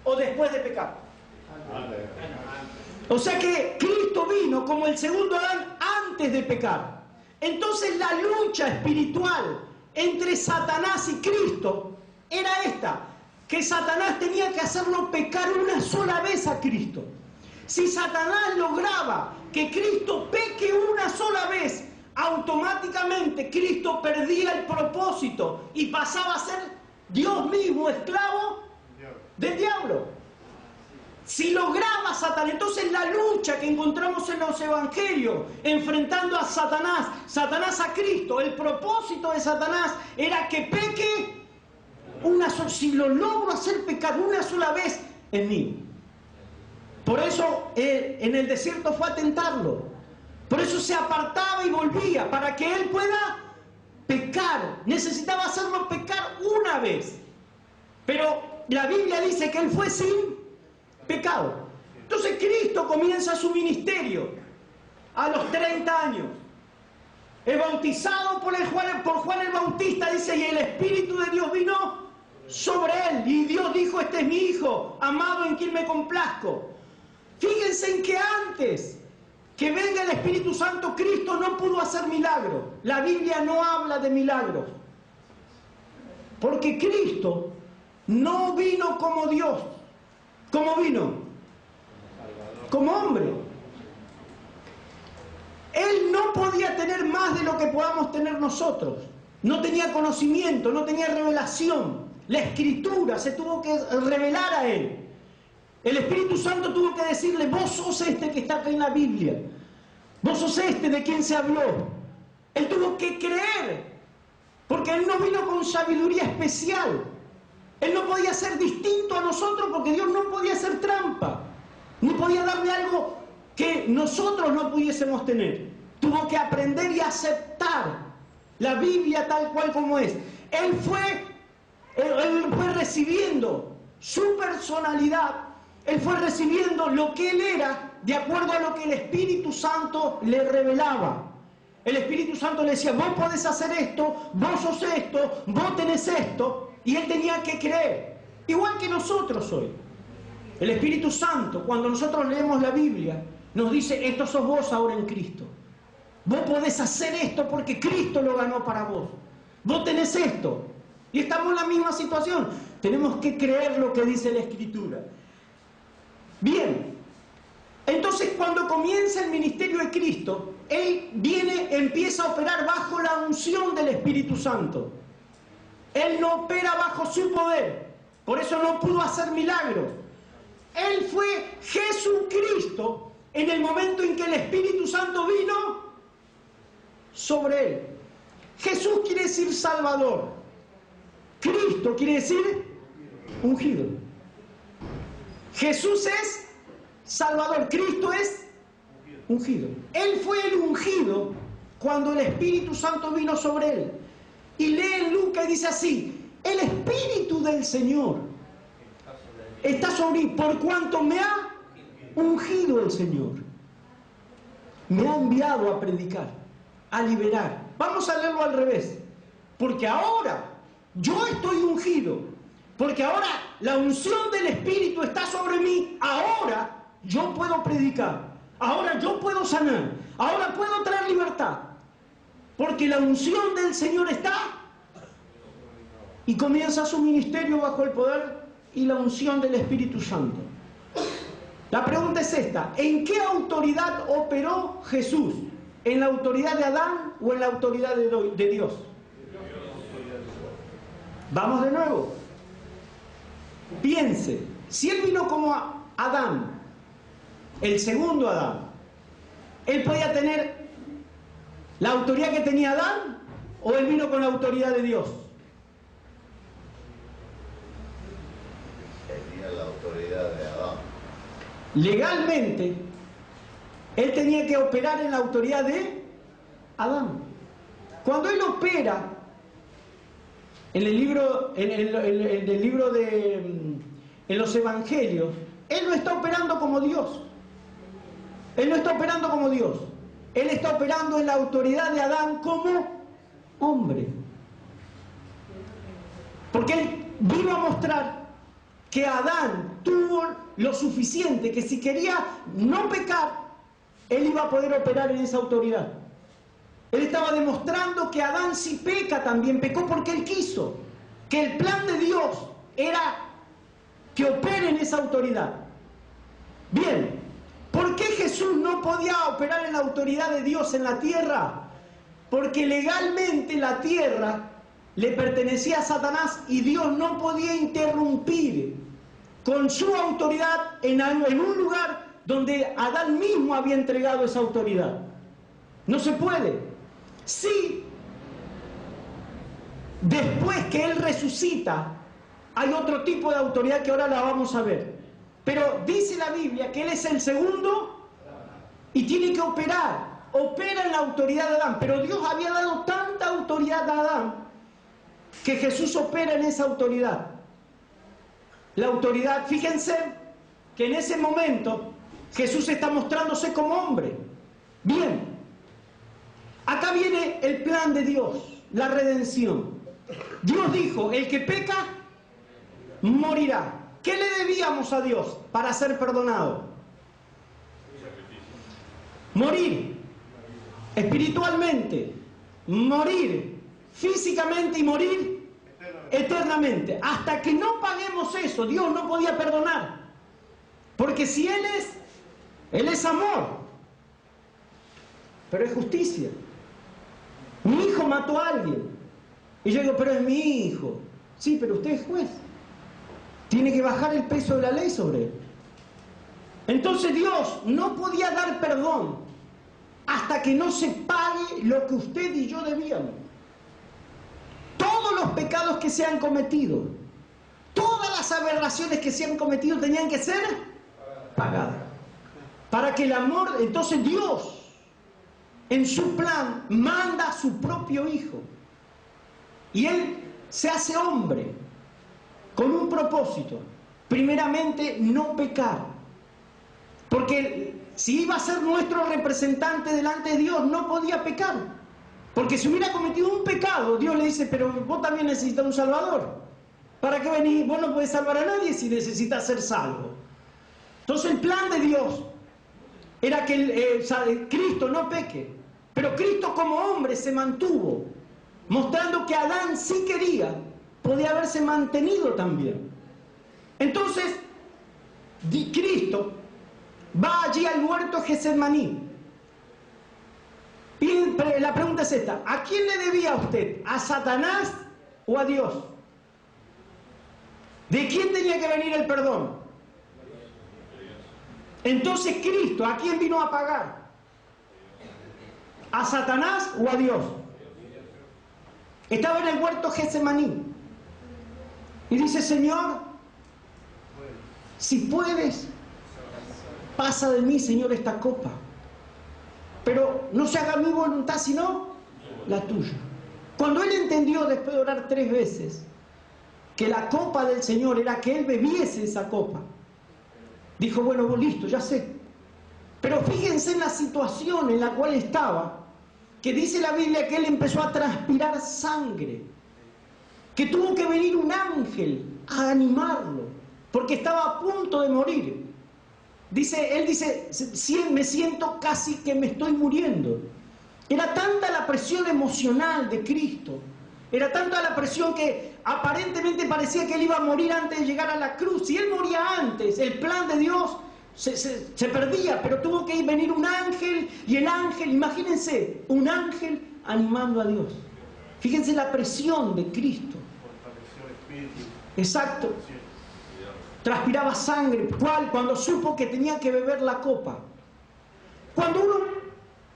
o después de pecar? O sea que Cristo vino como el segundo Adán antes de pecar. Entonces la lucha espiritual entre Satanás y Cristo era esta, que Satanás tenía que hacerlo pecar una sola vez a Cristo. Si Satanás lograba que Cristo peque una sola vez, automáticamente Cristo perdía el propósito y pasaba a ser Dios mismo, esclavo del diablo. Si lograba Satanás, entonces la lucha que encontramos en los evangelios, enfrentando a Satanás a Cristo, el propósito de Satanás era que peque una sola. Si lo logro hacer pecar una sola vez en mí. Por eso en el desierto fue a tentarlo. Por eso se apartaba y volvía, para que él pueda pecar. Necesitaba hacerlo pecar una vez. Pero la Biblia dice que él fue sin pecado. Entonces Cristo comienza su ministerio a los 30 años. Es bautizado por Juan el Bautista, dice, y el Espíritu de Dios vino sobre él. Y Dios dijo, este es mi Hijo, amado en quien me complazco. Fíjense en que antes que venga el Espíritu Santo, Cristo no pudo hacer milagros. La Biblia no habla de milagros. Porque Cristo no vino como Dios. ¿Cómo vino? Como hombre. Él no podía tener más de lo que podamos tener nosotros. No tenía conocimiento, no tenía revelación. La Escritura se tuvo que revelar a él. El Espíritu Santo tuvo que decirle, vos sos este que está acá en la Biblia. Vos sos este de quien se habló. Él tuvo que creer, porque él no vino con sabiduría especial. Él no podía ser distinto a nosotros, porque Dios no podía hacer trampa. Ni podía darle algo que nosotros no pudiésemos tener. Tuvo que aprender y aceptar la Biblia tal cual como es. Él fue recibiendo su personalidad. Él fue recibiendo lo que él era de acuerdo a lo que el Espíritu Santo le revelaba. El Espíritu Santo le decía, vos podés hacer esto, vos sos esto, vos tenés esto. Y él tenía que creer. Igual que nosotros hoy. El Espíritu Santo, cuando nosotros leemos la Biblia, nos dice, esto sos vos ahora en Cristo. Vos podés hacer esto porque Cristo lo ganó para vos. Vos tenés esto. Y estamos en la misma situación. Tenemos que creer lo que dice la Escritura. Bien, entonces cuando comienza el ministerio de Cristo, Él empieza a operar bajo la unción del Espíritu Santo. Él no opera bajo su poder, por eso no pudo hacer milagros. Él fue Jesucristo en el momento en que el Espíritu Santo vino sobre Él. Jesús quiere decir Salvador. Cristo quiere decir ungido. Jesús es Salvador. Cristo es ungido. Él fue el ungido cuando el Espíritu Santo vino sobre él. Y lee en Lucas y dice así: el Espíritu del Señor está sobre mí, por cuanto me ha ungido el Señor. Me ha enviado a predicar, a liberar. Vamos a leerlo al revés. Porque ahora yo estoy ungido, porque ahora la unción del Espíritu está sobre mí. Ahora yo puedo predicar, ahora yo puedo sanar, ahora puedo traer libertad, porque la unción del Señor está. Y comienza su ministerio bajo el poder y la unción del Espíritu Santo. La pregunta es esta: ¿en qué autoridad operó Jesús? ¿En la autoridad de Adán o en la autoridad de Dios? Vamos de nuevo. Piense, si él vino como Adán, el segundo Adán, ¿él podía tener la autoridad que tenía Adán o él vino con la autoridad de Dios? Tenía la autoridad de Adán. Legalmente, él tenía que operar en la autoridad de Adán. Cuando él opera en el libro, en los evangelios, él no está operando como Dios. Él no está operando como Dios. Él está operando en la autoridad de Adán como hombre. Porque él vino a mostrar que Adán tuvo lo suficiente, que si quería no pecar, él iba a poder operar en esa autoridad. Él estaba demostrando que Adán si peca también, pecó porque él quiso, que el plan de Dios era que opere en esa autoridad. Bien, ¿por qué Jesús no podía operar en la autoridad de Dios en la tierra? Porque legalmente la tierra le pertenecía a Satanás y Dios no podía interrumpir con su autoridad en un lugar donde Adán mismo había entregado esa autoridad. No se puede. Sí, después que Él resucita, hay otro tipo de autoridad que ahora la vamos a ver. Pero dice la Biblia que Él es el segundo y tiene que operar. Opera en la autoridad de Adán. Pero Dios había dado tanta autoridad a Adán que Jesús opera en esa autoridad. La autoridad, fíjense que en ese momento Jesús está mostrándose como hombre. Bien, acá viene el plan de Dios, la redención. Dios dijo: el que peca, morirá. ¿Qué le debíamos a Dios para ser perdonado? Morir espiritualmente, morir físicamente y morir eternamente. Hasta que no paguemos eso, Dios no podía perdonar. Porque si Él es amor, pero es justicia. Mi hijo mató a alguien. Y yo digo: pero es mi hijo. Sí, pero usted es juez. Tiene que bajar el peso de la ley sobre él. Entonces Dios no podía dar perdón hasta que no se pague lo que usted y yo debíamos. Todos los pecados que se han cometido, todas las aberraciones que se han cometido tenían que ser pagadas. Para que el amor, entonces Dios, en su plan, manda a su propio Hijo. Y Él se hace hombre con un propósito. Primeramente, no pecar. Porque si iba a ser nuestro representante delante de Dios, no podía pecar. Porque si hubiera cometido un pecado, Dios le dice: pero vos también necesitas un Salvador. ¿Para qué venís? Vos no podés salvar a nadie si necesitas ser salvo. Entonces el plan de Dios era que Cristo no peque. Pero Cristo como hombre se mantuvo, mostrando que Adán sí quería, podía haberse mantenido también. Entonces, Cristo va allí al huerto Getsemaní. Y la pregunta es esta: ¿a quién le debía usted? ¿A Satanás o a Dios? ¿De quién tenía que venir el perdón? Entonces Cristo, ¿a quién vino a pagar? ¿A Satanás o a Dios? Estaba en el huerto Getsemaní y dice: Señor, si puedes, pasa de mí, Señor, esta copa. Pero no se haga mi voluntad, sino la tuya. Cuando él entendió, después de orar 3 veces, que la copa del Señor era que él bebiese esa copa, dijo, bueno, listo, ya sé. Pero fíjense en la situación en la cual estaba, que dice la Biblia que él empezó a transpirar sangre, que tuvo que venir un ángel a animarlo, porque estaba a punto de morir. Él dice, me siento casi que me estoy muriendo. Era tanta la presión emocional de Cristo, era tanta la presión que aparentemente parecía que él iba a morir antes de llegar a la cruz. Si él moría antes, el plan de Dios se perdía, pero tuvo que venir un ángel, y el ángel, imagínense, un ángel animando a Dios. Fíjense la presión de Cristo. Exacto. Transpiraba sangre. ¿Cuál? Cuando supo que tenía que beber la copa. Cuando uno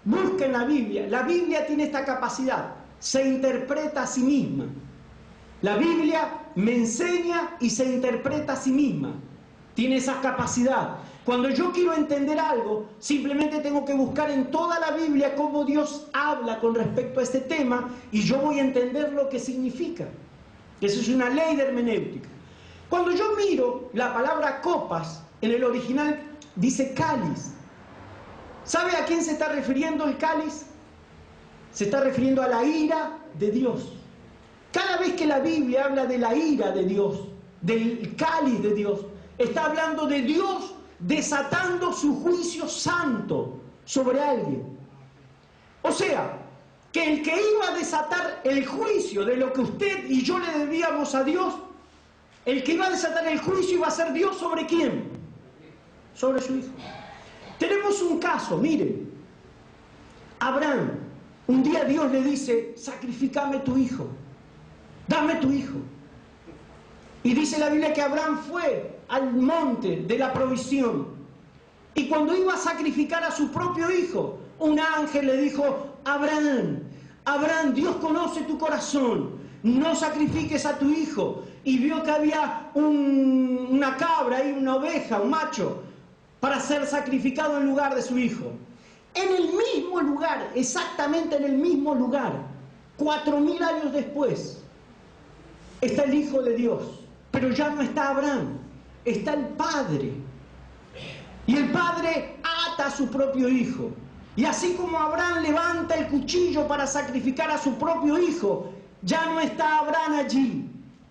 busca en la Biblia tiene esta capacidad, se interpreta a sí misma. La Biblia me enseña y se interpreta a sí misma. Tiene esa capacidad. Cuando yo quiero entender algo, simplemente tengo que buscar en toda la Biblia cómo Dios habla con respecto a este tema, y yo voy a entender lo que significa. Eso es una ley de hermenéutica. Cuando yo miro la palabra copas, en el original dice cáliz. ¿Sabe a quién se está refiriendo el cáliz? Se está refiriendo a la ira de Dios. Cada vez que la Biblia habla de la ira de Dios, del cáliz de Dios, está hablando de Dios desatando su juicio santo sobre alguien. O sea, que el que iba a desatar el juicio de lo que usted y yo le debíamos a Dios, el que iba a desatar el juicio iba a ser Dios, ¿sobre quién? Sobre su hijo. Tenemos un caso, miren. Abraham, un día Dios le dice, sacrificame tu hijo, dame tu hijo. Y dice la Biblia que Abraham fue al monte de la provisión, y cuando iba a sacrificar a su propio hijo, un ángel le dijo, Abraham, Dios conoce tu corazón, no sacrifiques a tu hijo. Y vio que había una cabra y una oveja, un macho, para ser sacrificado en lugar de su hijo. En el mismo lugar, exactamente en el mismo lugar, 4000 años después, está el Hijo de Dios. Pero ya no está Abraham, está el Padre. Y el Padre ata a su propio hijo. Y así como Abraham levanta el cuchillo para sacrificar a su propio hijo, ya no está Abraham allí.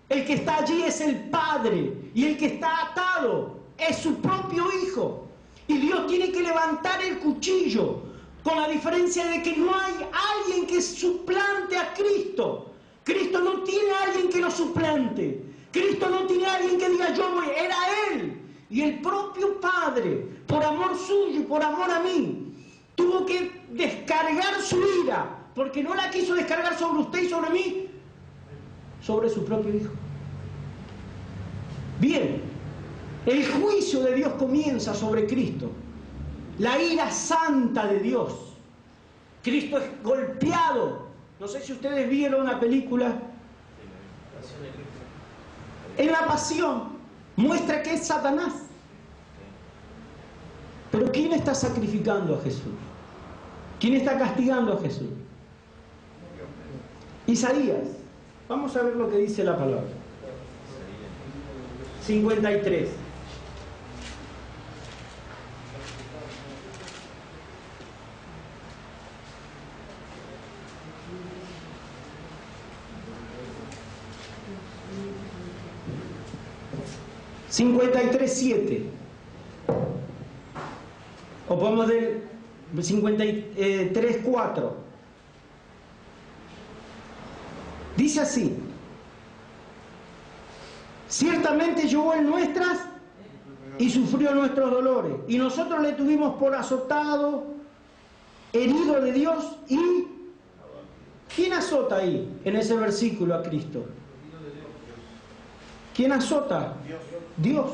El que está allí es el Padre, y el que está atado es su propio hijo. Y Dios tiene que levantar el cuchillo, con la diferencia de que no hay alguien que suplante a Cristo. Cristo no tiene a alguien que lo suplante. Cristo no tiene a alguien que diga yo voy, era Él. Y el propio Padre, por amor suyo y por amor a mí, tuvo que descargar su ira, porque no la quiso descargar sobre usted y sobre mí, sobre su propio hijo. Bien, el juicio de Dios comienza sobre Cristo. La ira santa de Dios. Cristo es golpeado. No sé si ustedes vieron una película. En la pasión muestra que es Satanás. Pero ¿quién está sacrificando a Jesús? ¿Quién está castigando a Jesús? Isaías. Vamos a ver lo que dice la palabra. 53. O podemos ver 53:4. Dice así: ciertamente llevó en nuestras y sufrió nuestros dolores, y nosotros le tuvimos por azotado, herido de Dios. ¿Y quién azota ahí en ese versículo a Cristo? ¿Quién azota? Dios.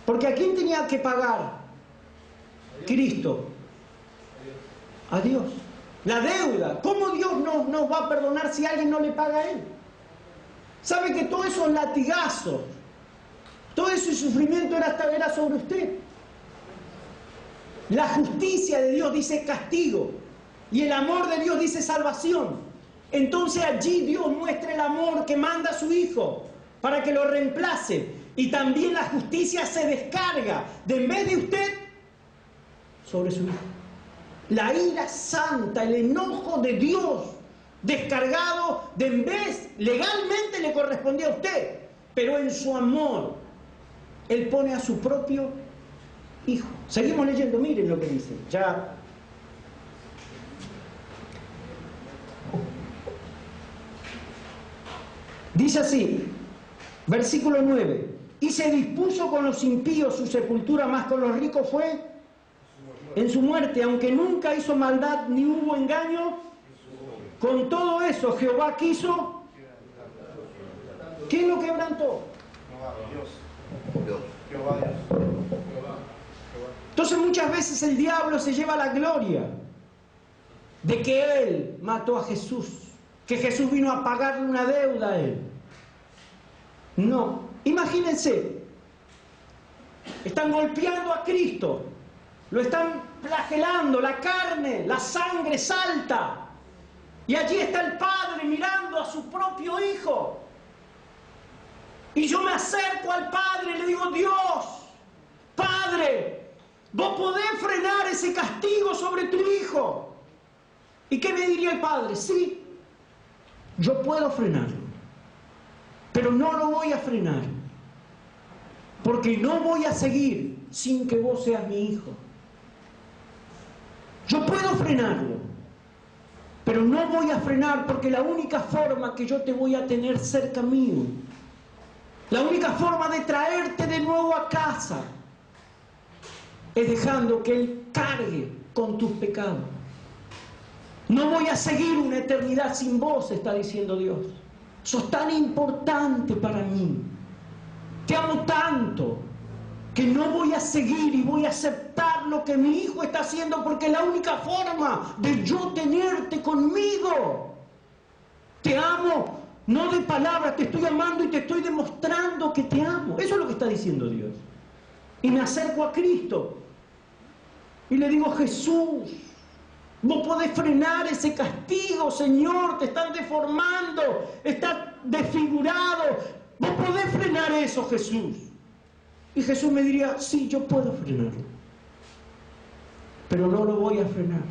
Porque ¿a quién tenía que pagar Cristo? A Dios. La deuda. ¿Cómo Dios nos va a perdonar si alguien no le paga a Él? ¿Sabe que todos esos latigazos, todo ese sufrimiento era sobre usted? La justicia de Dios dice castigo y el amor de Dios dice salvación. Entonces allí Dios muestra el amor que manda a su Hijo para que lo reemplace. Y también la justicia se descarga de en vez de usted sobre su Hijo. La ira santa, el enojo de Dios descargado de en vez legalmente le correspondía a usted, pero en su amor Él pone a su propio Hijo. Seguimos leyendo, miren lo que dice. Ya. Dice así, versículo 9. Y se dispuso con los impíos su sepultura, más con los ricos fue en su muerte, aunque nunca hizo maldad ni hubo engaño. Con todo eso Jehová quiso. ¿Quién lo quebrantó? Entonces muchas veces el diablo se lleva la gloria de que él mató a Jesús, que Jesús vino a pagarle una deuda a él. No, imagínense, están golpeando a Cristo, lo están flagelando, la carne, la sangre salta, y allí está el Padre mirando a su propio Hijo. Y yo me acerco al Padre y le digo, Dios, Padre, vos podés frenar ese castigo sobre tu Hijo. ¿Y qué me diría el Padre? Sí, yo puedo frenarlo, pero no lo voy a frenar, porque no voy a seguir sin que vos seas mi Hijo. Yo puedo frenarlo, pero no voy a frenar, porque la única forma que yo te voy a tener cerca mío, la única forma de traerte de nuevo a casa, es dejando que Él cargue con tus pecados. No voy a seguir una eternidad sin vos, está diciendo Dios. Sos tan importante para mí. Te amo tanto que no voy a seguir y voy a aceptar lo que mi Hijo está haciendo, porque es la única forma de yo tenerte conmigo. Te amo, no de palabras, te estoy amando y te estoy demostrando que te amo. Eso es lo que está diciendo Dios. Y me acerco a Cristo y le digo, Jesús, vos podés frenar ese castigo, Señor, te están deformando, estás desfigurado. Vos podés frenar eso, Jesús. Y Jesús me diría, sí, yo puedo frenarlo, pero no lo voy a frenar,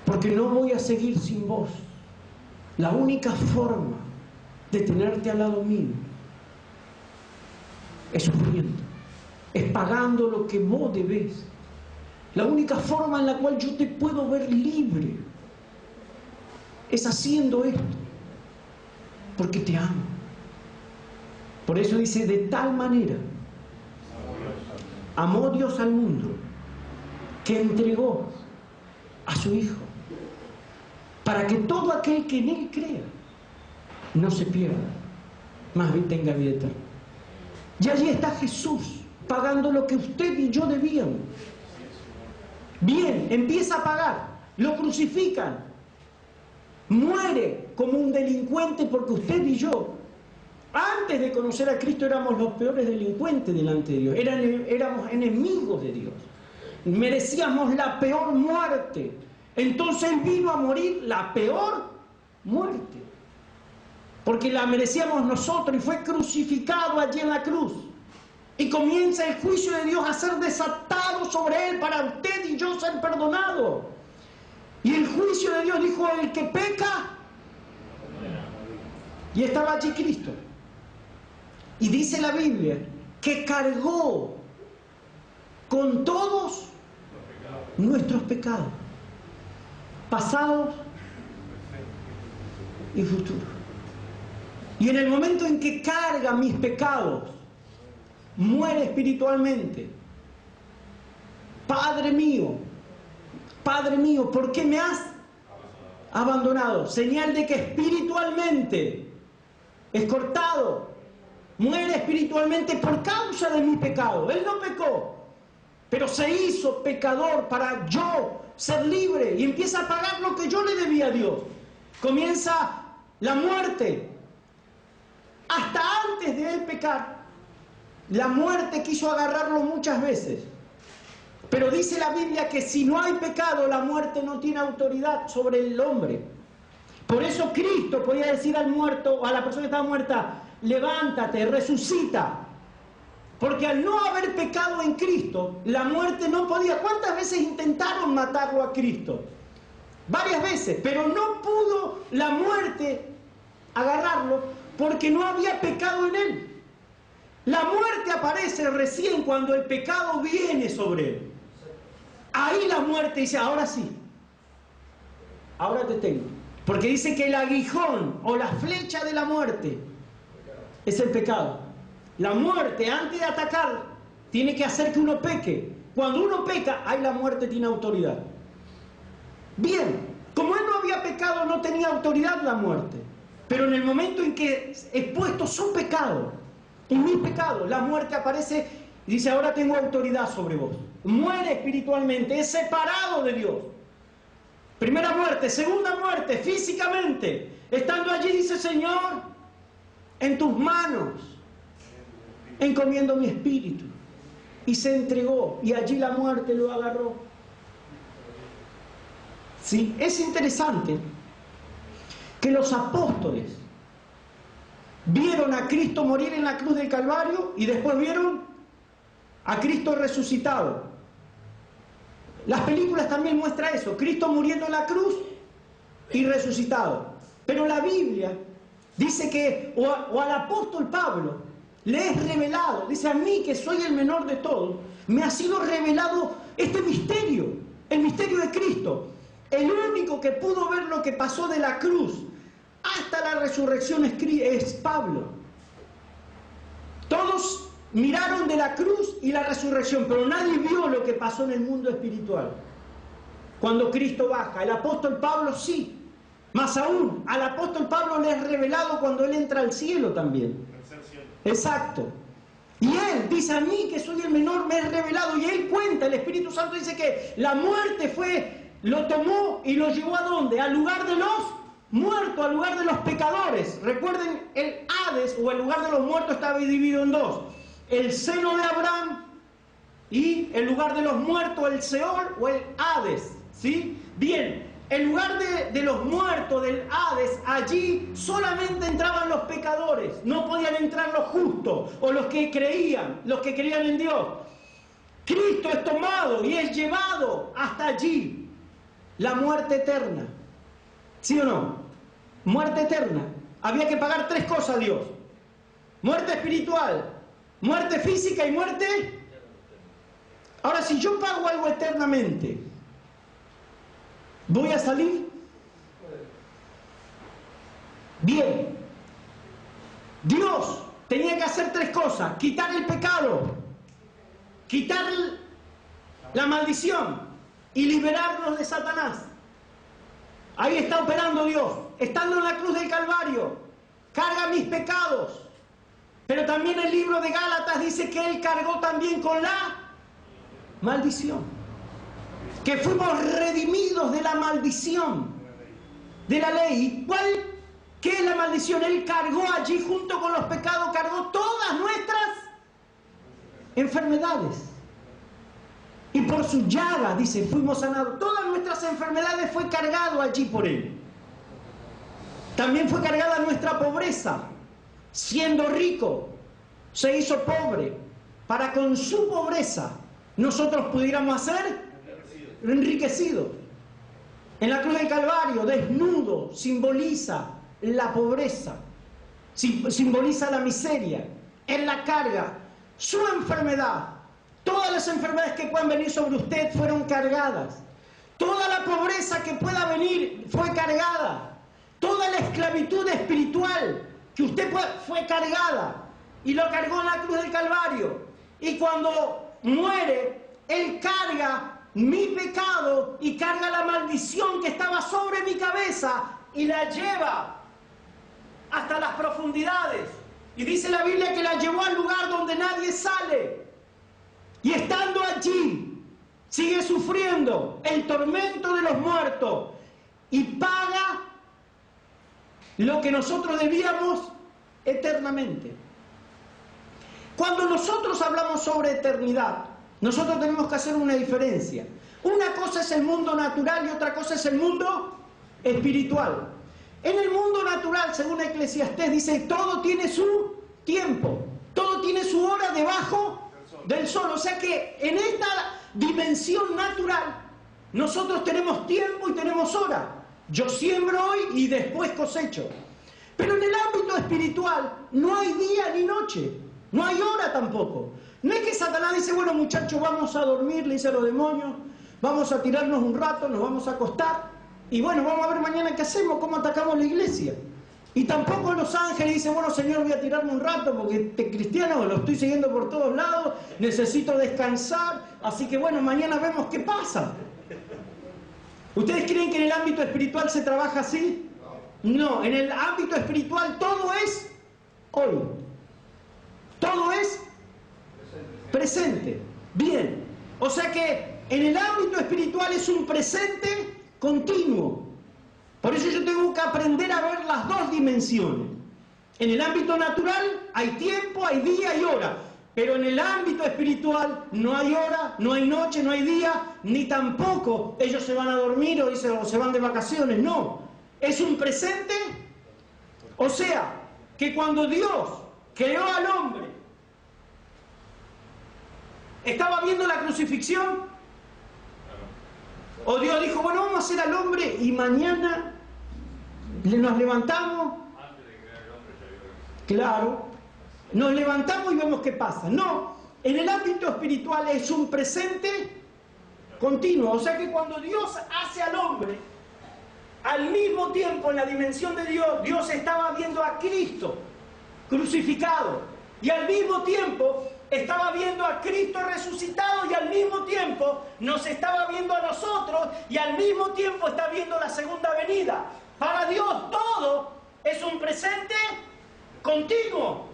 porque no voy a seguir sin vos. La única forma de tenerte al lado mío es sufriendo, es pagando lo que vos debés. La única forma en la cual yo te puedo ver libre es haciendo esto, porque te amo. Por eso dice, de tal manera amó Dios al mundo, que entregó a su Hijo, para que todo aquel que en Él crea no se pierda, más bien tenga vida eterna. Y allí está Jesús, pagando lo que usted y yo debíamos. Bien, empieza a pagar, lo crucifican, muere como un delincuente, porque usted y yo, antes de conocer a Cristo, éramos los peores delincuentes delante de Dios, éramos enemigos de Dios, merecíamos la peor muerte. Entonces Él vino a morir la peor muerte, porque la merecíamos nosotros, y fue crucificado allí en la cruz. Y comienza el juicio de Dios a ser desatado sobre Él, para usted y yo ser perdonados. Y el juicio de Dios dijo, el que peca, y estaba allí Cristo. Y dice la Biblia que cargó con todos nuestros pecados, pasados y futuros. Y en el momento en que carga mis pecados, muere espiritualmente. Padre mío, ¿por qué me has abandonado? Señal de que espiritualmente es cortado, muere espiritualmente por causa de mi pecado. Él no pecó, pero se hizo pecador para yo ser libre, y empieza a pagar lo que yo le debía a Dios. Comienza la muerte. Hasta antes de él pecar, la muerte quiso agarrarlo muchas veces, Pero dice la Biblia que si no hay pecado, la muerte no tiene autoridad sobre el hombre. Por eso Cristo podía decir al muerto o a la persona que estaba muerta, levántate, resucita. Porque al no haber pecado en Cristo, la muerte no podía. ¿Cuántas veces intentaron matarlo a Cristo? Varias veces, pero no pudo la muerte agarrarlo porque no había pecado en él. La muerte aparece recién cuando el pecado viene sobre él. Ahí la muerte dice, ahora sí, ahora te tengo. Porque dice que el aguijón o la flecha de la muerte es el pecado. La muerte, antes de atacar, tiene que hacer que uno peque. Cuando uno peca, ahí la muerte tiene autoridad. Bien, como él no había pecado, no tenía autoridad la muerte. Pero en el momento en que es puesto su pecado, en mi pecado, la muerte aparece y dice, ahora tengo autoridad sobre vos. Muere espiritualmente, es separado de Dios. Primera muerte, segunda muerte, físicamente. Estando allí dice, Señor, en tus manos encomiendo mi espíritu. Y se entregó, y allí la muerte lo agarró. Sí, es interesante que los apóstoles vieron a Cristo morir en la cruz del Calvario y después vieron a Cristo resucitado. Las películas también muestran eso, Cristo muriendo en la cruz y resucitado. Pero la Biblia dice que, o al apóstol Pablo, le es revelado, dice, a mí que soy el menor de todos, me ha sido revelado este misterio, el misterio de Cristo. El único que pudo ver lo que pasó de la cruz hasta la resurrección es Pablo. Todos miraron de la cruz y la resurrección, pero nadie vio lo que pasó en el mundo espiritual. Cuando Cristo baja, el apóstol Pablo sí. Más aún, al apóstol Pablo le es revelado cuando él entra al cielo también. Exacto. Y él dice, a mí que soy el menor me es revelado. Y él cuenta, el Espíritu Santo dice que la muerte lo tomó y lo llevó ¿a dónde? Al lugar de los muertos, al lugar de los pecadores. Recuerden, el Hades o el lugar de los muertos estaba dividido en dos. El seno de Abraham y el lugar de los muertos, el Seol o el Hades. ¿Sí? Bien, el lugar de los muertos, del Hades, allí solamente entraban los pecadores. No podían entrar los justos o los que creían en Dios. Cristo es tomado y es llevado hasta allí. La muerte eterna. ¿Sí o no? Muerte eterna. Había que pagar 3 cosas a Dios. Muerte espiritual, muerte física y muerte. Ahora, si yo pago algo eternamente, ¿voy a salir? Bien. Dios tenía que hacer 3 cosas. Quitar el pecado, quitar la maldición y liberarnos de Satanás. Ahí está operando Dios. Estando en la cruz del Calvario, carga mis pecados. Pero también el libro de Gálatas dice que Él cargó también con la maldición. Que fuimos redimidos de la maldición de la ley. ¿Qué es la maldición? Él cargó allí junto con los pecados, cargó todas nuestras enfermedades. Y por su llaga, dice, fuimos sanados. Todas nuestras enfermedades fue cargado allí por Él. También fue cargada nuestra pobreza. Siendo rico, se hizo pobre, para con su pobreza nosotros pudiéramos ser enriquecidos. En la cruz del Calvario, desnudo, simboliza la pobreza, simboliza la miseria. En la carga, su enfermedad, todas las enfermedades que puedan venir sobre usted fueron cargadas. Toda la pobreza que pueda venir fue cargada. Toda la esclavitud espiritual que usted fue cargada y lo cargó en la cruz del Calvario. Y cuando muere, Él carga mi pecado y carga la maldición que estaba sobre mi cabeza y la lleva hasta las profundidades. Y dice la Biblia que la llevó al lugar donde nadie sale. Y estando allí, sigue sufriendo el tormento de los muertos y paga lo que nosotros debíamos eternamente. Cuando nosotros hablamos sobre eternidad, Nosotros tenemos que hacer una diferencia. Una cosa es el mundo natural y otra cosa es el mundo espiritual. En el mundo natural, según Eclesiastés, dice, todo tiene su tiempo, todo tiene su hora debajo del sol. O sea que en esta dimensión natural, nosotros tenemos tiempo y tenemos hora. Yo siembro hoy y después cosecho. Pero en el ámbito espiritual no hay día ni noche, no hay hora tampoco. No es que Satanás dice, bueno muchachos, vamos a dormir, le dice a los demonios, vamos a tirarnos un rato, nos vamos a acostar y bueno, vamos a ver mañana qué hacemos, cómo atacamos la iglesia. Y tampoco los ángeles dicen, bueno Señor, voy a tirarme un rato porque este cristiano lo estoy siguiendo por todos lados, necesito descansar, así que bueno, mañana vemos qué pasa. ¿Ustedes creen que en el ámbito espiritual se trabaja así? No, en el ámbito espiritual todo es hoy. Todo es presente. Bien. O sea que en el ámbito espiritual es un presente continuo. Por eso yo tengo que aprender a ver las dos dimensiones. En el ámbito natural hay tiempo, hay día y hora. Pero en el ámbito espiritual no hay hora, no hay noche, no hay día, ni tampoco ellos se van a dormir o se van de vacaciones. No. Es un presente. O sea, que cuando Dios creó al hombre, ¿estaba viendo la crucifixión? O Dios dijo, bueno, vamos a hacer al hombre y mañana nos levantamos. Antes de crear el hombre ya vio. Claro, nos levantamos y vemos qué pasa. No, en el ámbito espiritual es un presente continuo. O sea que cuando Dios hace al hombre, al mismo tiempo en la dimensión de Dios, Dios estaba viendo a Cristo crucificado y al mismo tiempo estaba viendo a Cristo resucitado y al mismo tiempo nos estaba viendo a nosotros y al mismo tiempo está viendo la segunda venida. Para Dios todo es un presente continuo,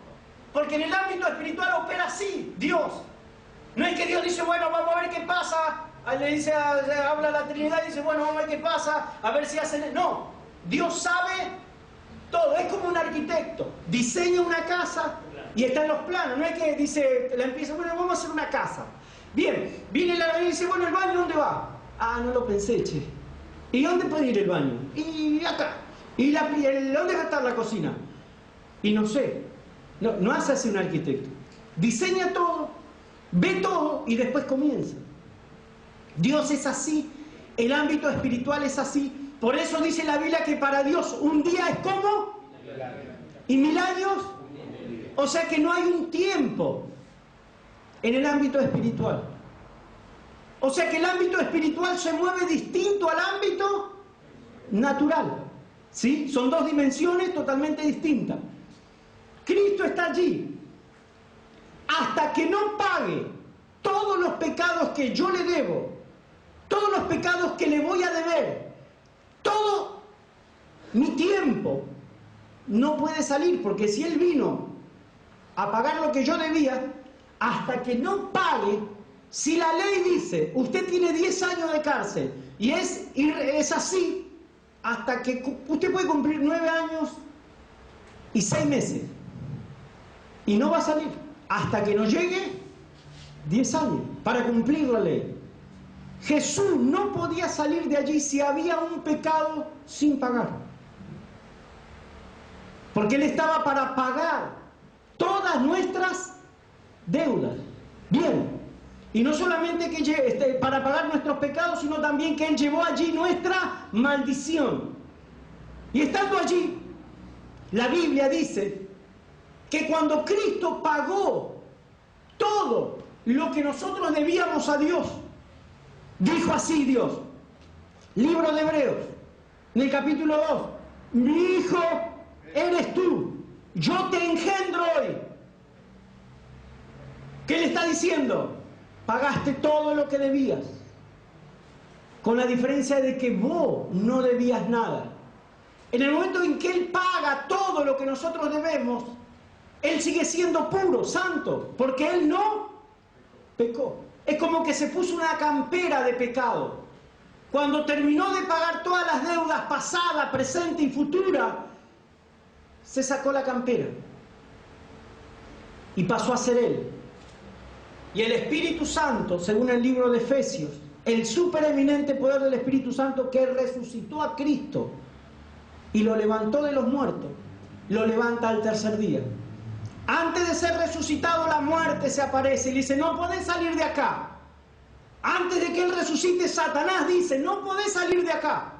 porque en el ámbito espiritual opera así, Dios. No es que Dios dice, bueno, vamos a ver qué pasa, le dice, habla la Trinidad y dice, bueno, vamos a ver qué pasa, a ver si hacen... No, Dios sabe todo, es como un arquitecto, diseña una casa y está en los planos, no es que dice, la empieza, bueno, vamos a hacer una casa. Bien, viene la y dice, bueno, ¿el baño dónde va? Ah, no lo pensé, che. ¿Y dónde puede ir el baño? Y acá. ¿Y dónde va a estar la cocina? Y no sé. No hace así un arquitecto. Diseña todo, ve todo y después comienza. Dios es así, el ámbito espiritual es así. Por eso dice la Biblia que para Dios un día es como y 1000 años. O sea que no hay un tiempo en el ámbito espiritual. O sea que el ámbito espiritual se mueve distinto al ámbito natural. ¿Sí? Son dos dimensiones totalmente distintas. Cristo está allí. Hasta que no pague todos los pecados que yo le debo, todos los pecados que le voy a deber, todo mi tiempo, no puede salir, porque si Él vino a pagar lo que yo debía, hasta que no pague. Si la ley dice, usted tiene 10 años de cárcel, y es así, hasta que usted puede cumplir 9 años y 6 meses, y no va a salir, hasta que no llegue 10 años, para cumplir la ley. Jesús no podía salir de allí si había un pecado sin pagar, porque Él estaba para pagar todas nuestras deudas. Bien. Y no solamente que para pagar nuestros pecados, sino también que Él llevó allí nuestra maldición. Y estando allí, la Biblia dice que cuando Cristo pagó todo lo que nosotros debíamos a Dios, dijo así Dios, libro de Hebreos, en el capítulo 2, mi hijo eres tú, yo te engendro hoy. ¿Qué le está diciendo? Pagaste todo lo que debías, con la diferencia de que vos no debías nada. En el momento en que Él paga todo lo que nosotros debemos, Él sigue siendo puro, santo, porque Él no pecó. Es como que se puso una campera de pecado. Cuando terminó de pagar todas las deudas pasadas, presente y futura, se sacó la campera y pasó a ser Él. Y el Espíritu Santo, según el libro de Efesios, el supereminente poder del Espíritu Santo que resucitó a Cristo y lo levantó de los muertos, lo levanta al tercer día. Antes de ser resucitado, la muerte se aparece y le dice, no podés salir de acá. Antes de que Él resucite, Satanás dice, no podés salir de acá.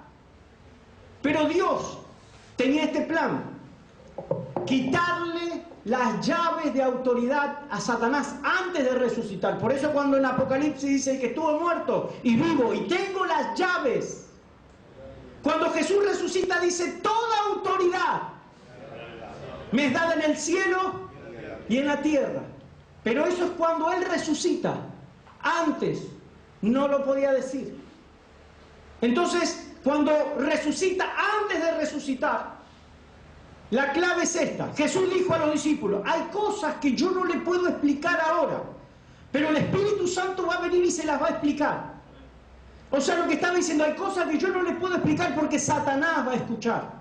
Pero Dios tenía este plan, quitarle las llaves de autoridad a Satanás antes de resucitar. Por eso cuando en Apocalipsis dice que estuvo muerto y vivo y tengo las llaves. Cuando Jesús resucita dice, toda autoridad me es dada en el cielo y en la tierra. Pero eso es cuando Él resucita. Antes no lo podía decir. Entonces, cuando resucita, antes de resucitar, la clave es esta. Jesús dijo a los discípulos, hay cosas que yo no le puedo explicar ahora, pero el Espíritu Santo va a venir y se las va a explicar. O sea, lo que estaba diciendo, hay cosas que yo no le puedo explicar porque Satanás va a escuchar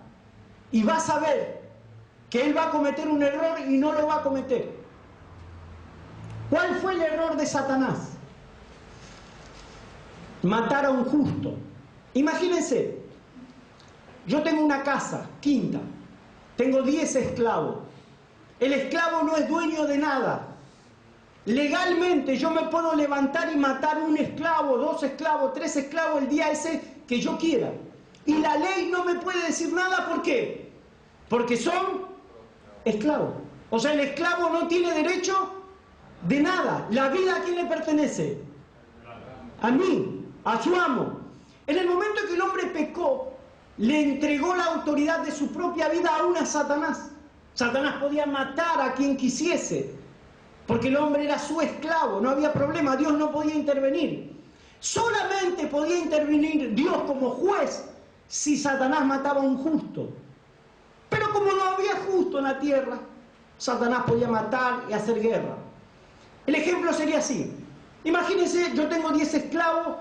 y va a saber que él va a cometer un error y no lo va a cometer. ¿Cuál fue el error de Satanás? Matar a un justo. Imagínense, yo tengo una casa, quinta, tengo 10 esclavos. El esclavo no es dueño de nada. Legalmente yo me puedo levantar y matar un esclavo, 2 esclavos, 3 esclavos el día ese que yo quiera. Y la ley no me puede decir nada, ¿por qué? Porque son esclavos. O sea, el esclavo no tiene derecho de nada. ¿La vida a quién le pertenece? A mí, a su amo. En el momento que el hombre pecó, le entregó la autoridad de su propia vida aún a Satanás. Satanás podía matar a quien quisiese, porque el hombre era su esclavo, no había problema, Dios no podía intervenir. Solamente podía intervenir Dios como juez si Satanás mataba a un justo. Pero como no había justo en la tierra, Satanás podía matar y hacer guerra. El ejemplo sería así. Imagínense, yo tengo 10 esclavos,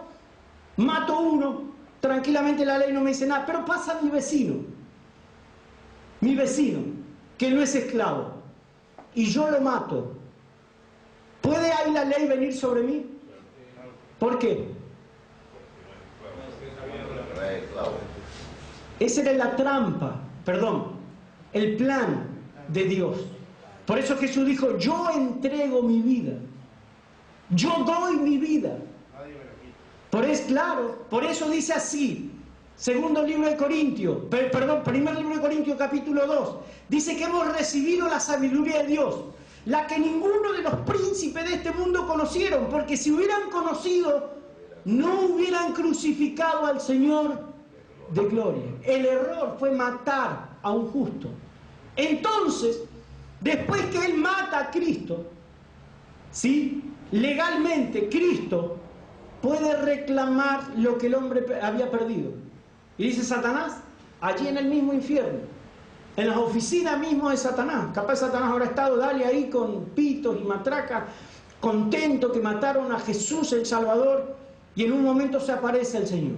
mato uno, tranquilamente la ley no me dice nada, pero pasa mi vecino, que no es esclavo, y yo lo mato. ¿Puede ahí la ley venir sobre mí? ¿Por qué? Esa era la trampa, el plan de Dios. Por eso Jesús dijo, yo entrego mi vida, yo doy mi vida. Por eso dice así, primer libro de Corintios, capítulo 2, dice que hemos recibido la sabiduría de Dios, la que ninguno de los príncipes de este mundo conocieron, porque si hubieran conocido, no hubieran crucificado al Señor de gloria. El error fue matar a un justo. Entonces, después que Él mata a Cristo, ¿sí? Legalmente Cristo puede reclamar lo que el hombre había perdido. Y dice Satanás, allí en el mismo infierno, en las oficinas mismo de Satanás. Capaz Satanás habrá estado, dale ahí con pitos y matracas, contento que mataron a Jesús el Salvador, y en un momento se aparece el Señor,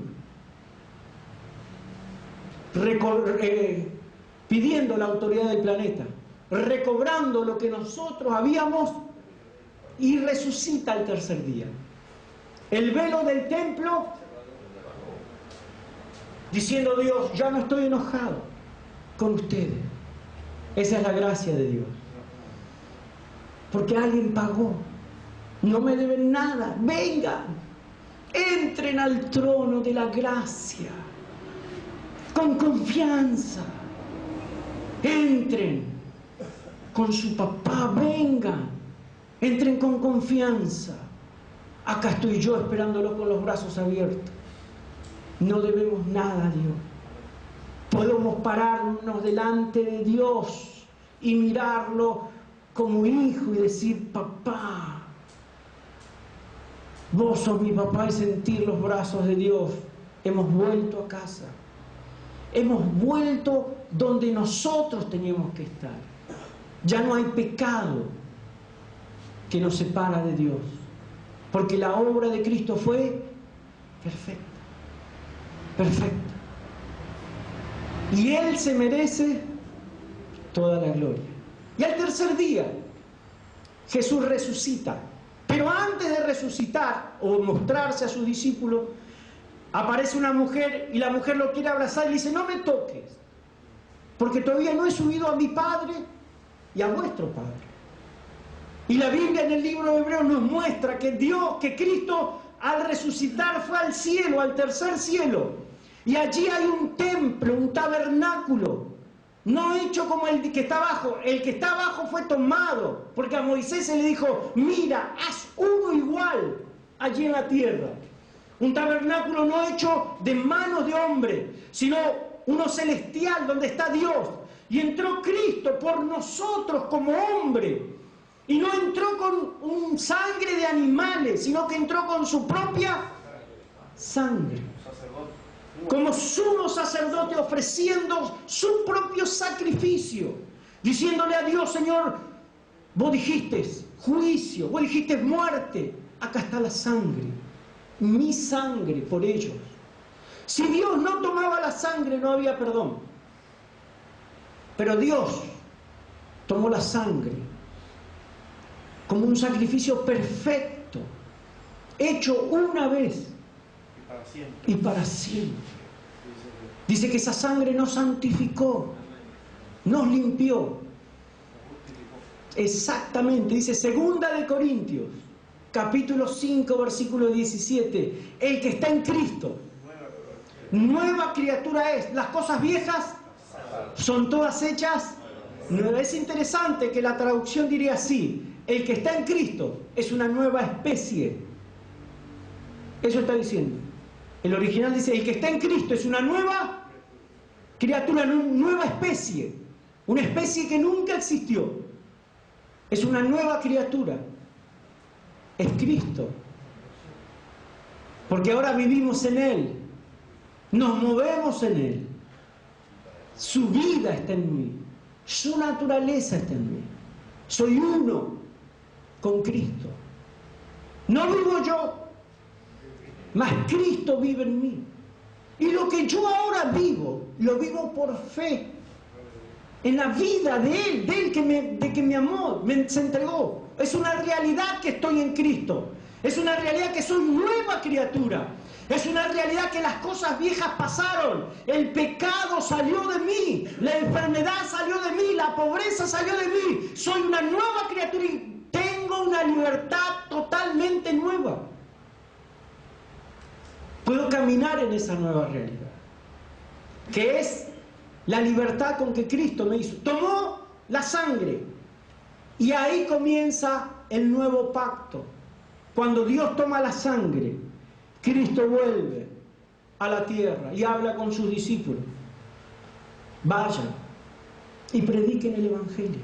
pidiendo la autoridad del planeta, recobrando lo que nosotros habíamos, y resucita al tercer día. El velo del templo, diciendo Dios, ya no estoy enojado con ustedes. Esa es la gracia de Dios. Porque alguien pagó. No me deben nada. Vengan, entren al trono de la gracia con confianza. Entren con su papá, vengan, entren con confianza. Acá estoy yo esperándolo con los brazos abiertos. No debemos nada a Dios. Podemos pararnos delante de Dios y mirarlo como hijo y decir, papá, vos sos mi papá, y sentir los brazos de Dios. Hemos vuelto a casa. Hemos vuelto donde nosotros teníamos que estar. Ya no hay pecado que nos separa de Dios. Porque la obra de Cristo fue perfecta. Perfecta. Y Él se merece toda la gloria. Y al tercer día, Jesús resucita. Pero antes de resucitar o mostrarse a sus discípulos, aparece una mujer y la mujer lo quiere abrazar y le dice: no me toques, porque todavía no he subido a mi Padre y a vuestro Padre. Y la Biblia en el libro de Hebreos nos muestra que Cristo al resucitar fue al cielo, al tercer cielo. Y allí hay un templo, un tabernáculo, no hecho como el que está abajo. El que está abajo fue tomado, porque a Moisés se le dijo: mira, haz uno igual allí en la tierra. Un tabernáculo no hecho de manos de hombre, sino uno celestial donde está Dios. Y entró Cristo por nosotros como hombre. Y no entró con un sangre de animales, sino que entró con su propia sangre. Como sumo sacerdote, ofreciendo su propio sacrificio, diciéndole a Dios: Señor, vos dijiste juicio, vos dijiste muerte, acá está la sangre, mi sangre por ellos. Si Dios no tomaba la sangre, no había perdón. Pero Dios tomó la sangre como un sacrificio perfecto, hecho una vez y para siempre. Dice que esa sangre nos santificó, nos limpió. Exactamente, dice 2 de Corintios, capítulo 5, versículo 17: el que está en Cristo, nueva criatura es. Las cosas viejas son todas hechas nuevas. Es interesante que la traducción diría así: el que está en Cristo es una nueva especie. Eso está diciendo. El original dice: el que está en Cristo es una nueva criatura, una nueva especie. Una especie que nunca existió. Es una nueva criatura. Es Cristo. Porque ahora vivimos en Él. Nos movemos en Él. Su vida está en mí. Su naturaleza está en mí. Soy uno con Cristo. No vivo yo, mas Cristo vive en mí. Y lo que yo ahora vivo, lo vivo por fe en la vida de Él, de que me amó, se entregó. Es una realidad que estoy en Cristo. Es una realidad que soy nueva criatura. Es una realidad que las cosas viejas pasaron. El pecado salió de mí. La enfermedad salió de mí. La pobreza salió de mí. Soy una nueva criatura y tengo una libertad totalmente nueva. Puedo caminar en esa nueva realidad, que es la libertad con que Cristo me hizo. Tomó la sangre y ahí comienza el nuevo pacto. Cuando Dios toma la sangre, Cristo vuelve a la tierra y habla con sus discípulos: vayan y prediquen el Evangelio.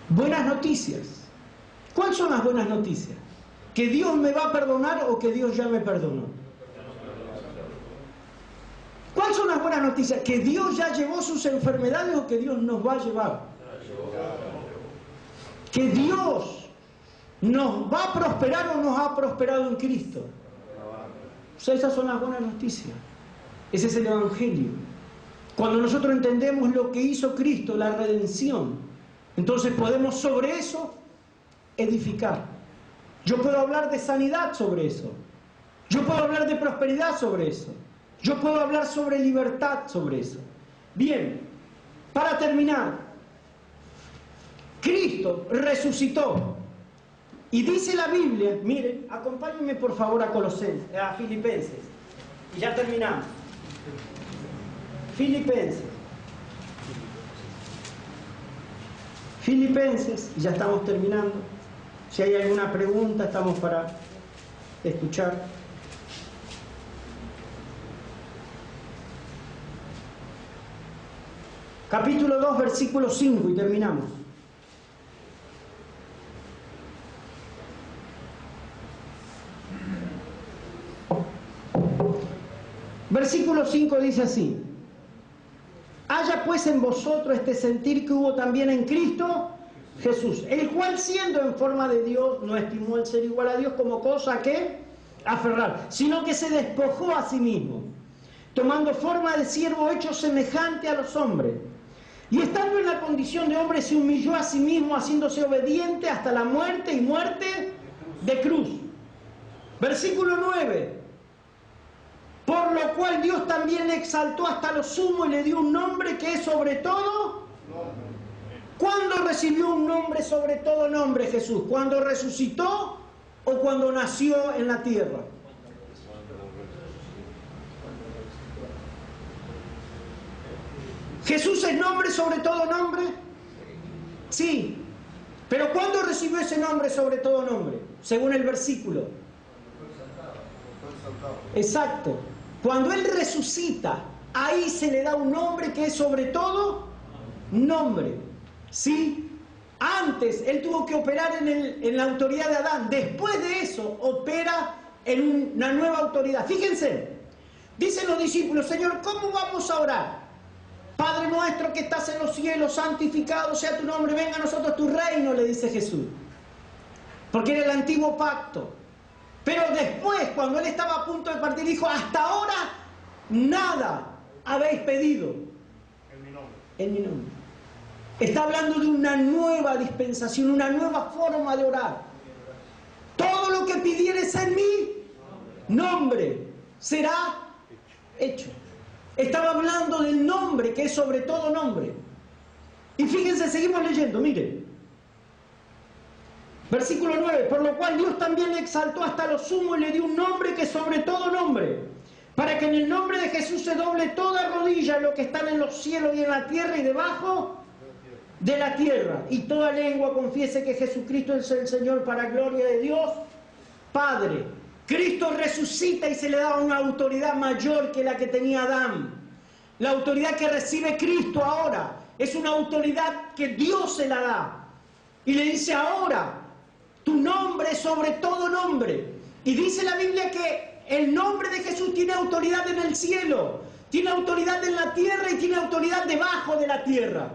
Buenas noticias. ¿Cuáles son las buenas noticias? ¿Que Dios me va a perdonar o que Dios ya me perdonó? ¿Cuáles son las buenas noticias? ¿Que Dios ya llevó sus enfermedades o que Dios nos va a llevar? ¿Que Dios nos va a prosperar o nos ha prosperado en Cristo? O sea, esas son las buenas noticias. Ese es el Evangelio. Cuando nosotros entendemos lo que hizo Cristo, la redención, entonces podemos sobre eso edificar. Yo puedo hablar de sanidad sobre eso. Yo puedo hablar de prosperidad sobre eso. Yo puedo hablar sobre libertad sobre eso. Bien, para terminar, Cristo resucitó. Y dice la Biblia, miren, acompáñenme por favor a Filipenses. Y ya terminamos. Filipenses, y ya estamos terminando. Si hay alguna pregunta, estamos para escuchar. Capítulo 2, versículo 5, y terminamos. Versículo 5 dice así: haya pues en vosotros este sentir que hubo también en Cristo Jesús, el cual siendo en forma de Dios, no estimó el ser igual a Dios como cosa que aferrar, sino que se despojó a sí mismo, tomando forma de siervo hecho semejante a los hombres, Y estando en la condición de hombre se humilló a sí mismo, haciéndose obediente hasta la muerte y muerte de cruz. Versículo 9. Por lo cual Dios también le exaltó hasta lo sumo y le dio un nombre que es sobre todo. ¿Cuándo recibió un nombre sobre todo nombre Jesús? ¿Cuándo resucitó o cuando nació en la tierra? ¿Jesús es nombre sobre todo nombre? Sí. Pero ¿cuándo recibió ese nombre sobre todo nombre? Según el versículo. Exacto. Cuando Él resucita, ahí se le da un nombre que es sobre todo nombre. ¿Sí? Antes Él tuvo que operar en la autoridad de Adán. Después de eso opera en una nueva autoridad. Fíjense, dicen los discípulos: Señor, ¿cómo vamos a orar? Padre nuestro que estás en los cielos, santificado sea tu nombre, venga a nosotros tu reino, le dice Jesús. Porque era el antiguo pacto. Pero después, cuando Él estaba a punto de partir, dijo: hasta ahora nada habéis pedido en mi nombre. Está hablando de una nueva dispensación, una nueva forma de orar. Todo lo que pidieres en mi nombre será hecho. Estaba hablando del nombre que es sobre todo nombre. Y fíjense, seguimos leyendo, miren. Versículo 9. Por lo cual Dios también le exaltó hasta lo sumo y le dio un nombre que es sobre todo nombre, para que en el nombre de Jesús se doble toda rodilla en lo que están en los cielos y en la tierra y debajo de la tierra, y toda lengua confiese que Jesucristo es el Señor, para gloria de Dios Padre. Cristo resucita y se le da una autoridad mayor que la que tenía Adán. La autoridad que recibe Cristo ahora es una autoridad que Dios se la da. Y le dice: ahora, tu nombre es sobre todo nombre. Y dice la Biblia que el nombre de Jesús tiene autoridad en el cielo, tiene autoridad en la tierra y tiene autoridad debajo de la tierra.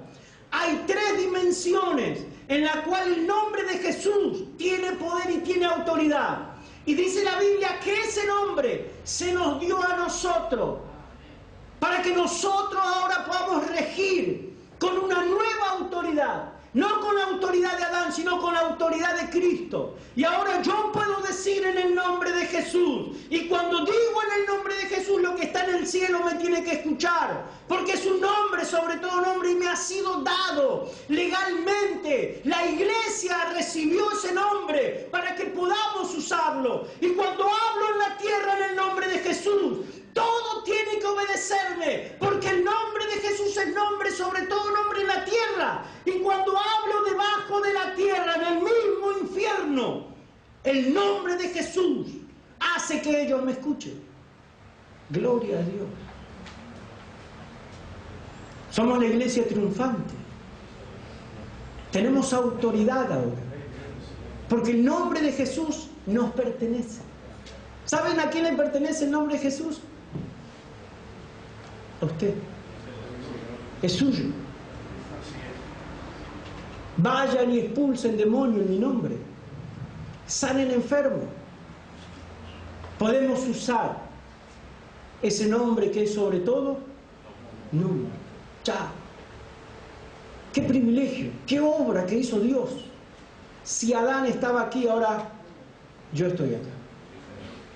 Hay tres dimensiones en las cuales el nombre de Jesús tiene poder y tiene autoridad. Y dice la Biblia que ese nombre se nos dio a nosotros, para que nosotros ahora podamos regir con una nueva autoridad. No con la autoridad de Adán, sino con la autoridad de Cristo. Y ahora yo puedo decir en el nombre de Jesús. Y cuando digo en el nombre de Jesús, lo que está en el cielo me tiene que escuchar. Porque es un nombre sobre todo nombre y me ha sido dado legalmente. La iglesia recibió ese nombre para que podamos usarlo. Y cuando hablo en la tierra en el nombre de Jesús, todo tiene que obedecerme, porque el nombre de Jesús es nombre sobre todo nombre en la tierra. Y cuando hablo debajo de la tierra, en el mismo infierno, el nombre de Jesús hace que ellos me escuchen. Gloria a Dios. Somos la iglesia triunfante. Tenemos autoridad ahora, porque el nombre de Jesús nos pertenece. ¿Saben a quién le pertenece el nombre de Jesús? A usted. Es suyo. Vayan y expulsen demonios en mi nombre. Sanen enfermos. Podemos usar ese nombre que es sobre todo nombre. Chao. Qué privilegio, qué obra que hizo Dios. Si Adán estaba aquí, ahora yo estoy acá.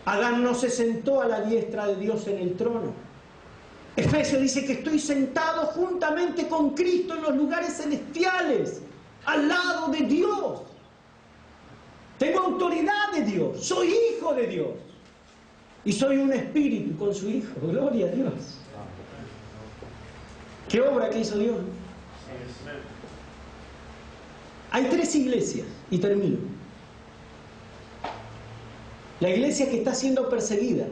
Adán no se sentó a la diestra de Dios en el trono. Efesios dice que estoy sentado juntamente con Cristo en los lugares celestiales, al lado de Dios. Tengo autoridad de Dios, soy hijo de Dios. Y soy un espíritu con su Hijo. Gloria a Dios. ¿Qué obra que hizo Dios? Hay tres iglesias, y termino. La iglesia que está siendo perseguida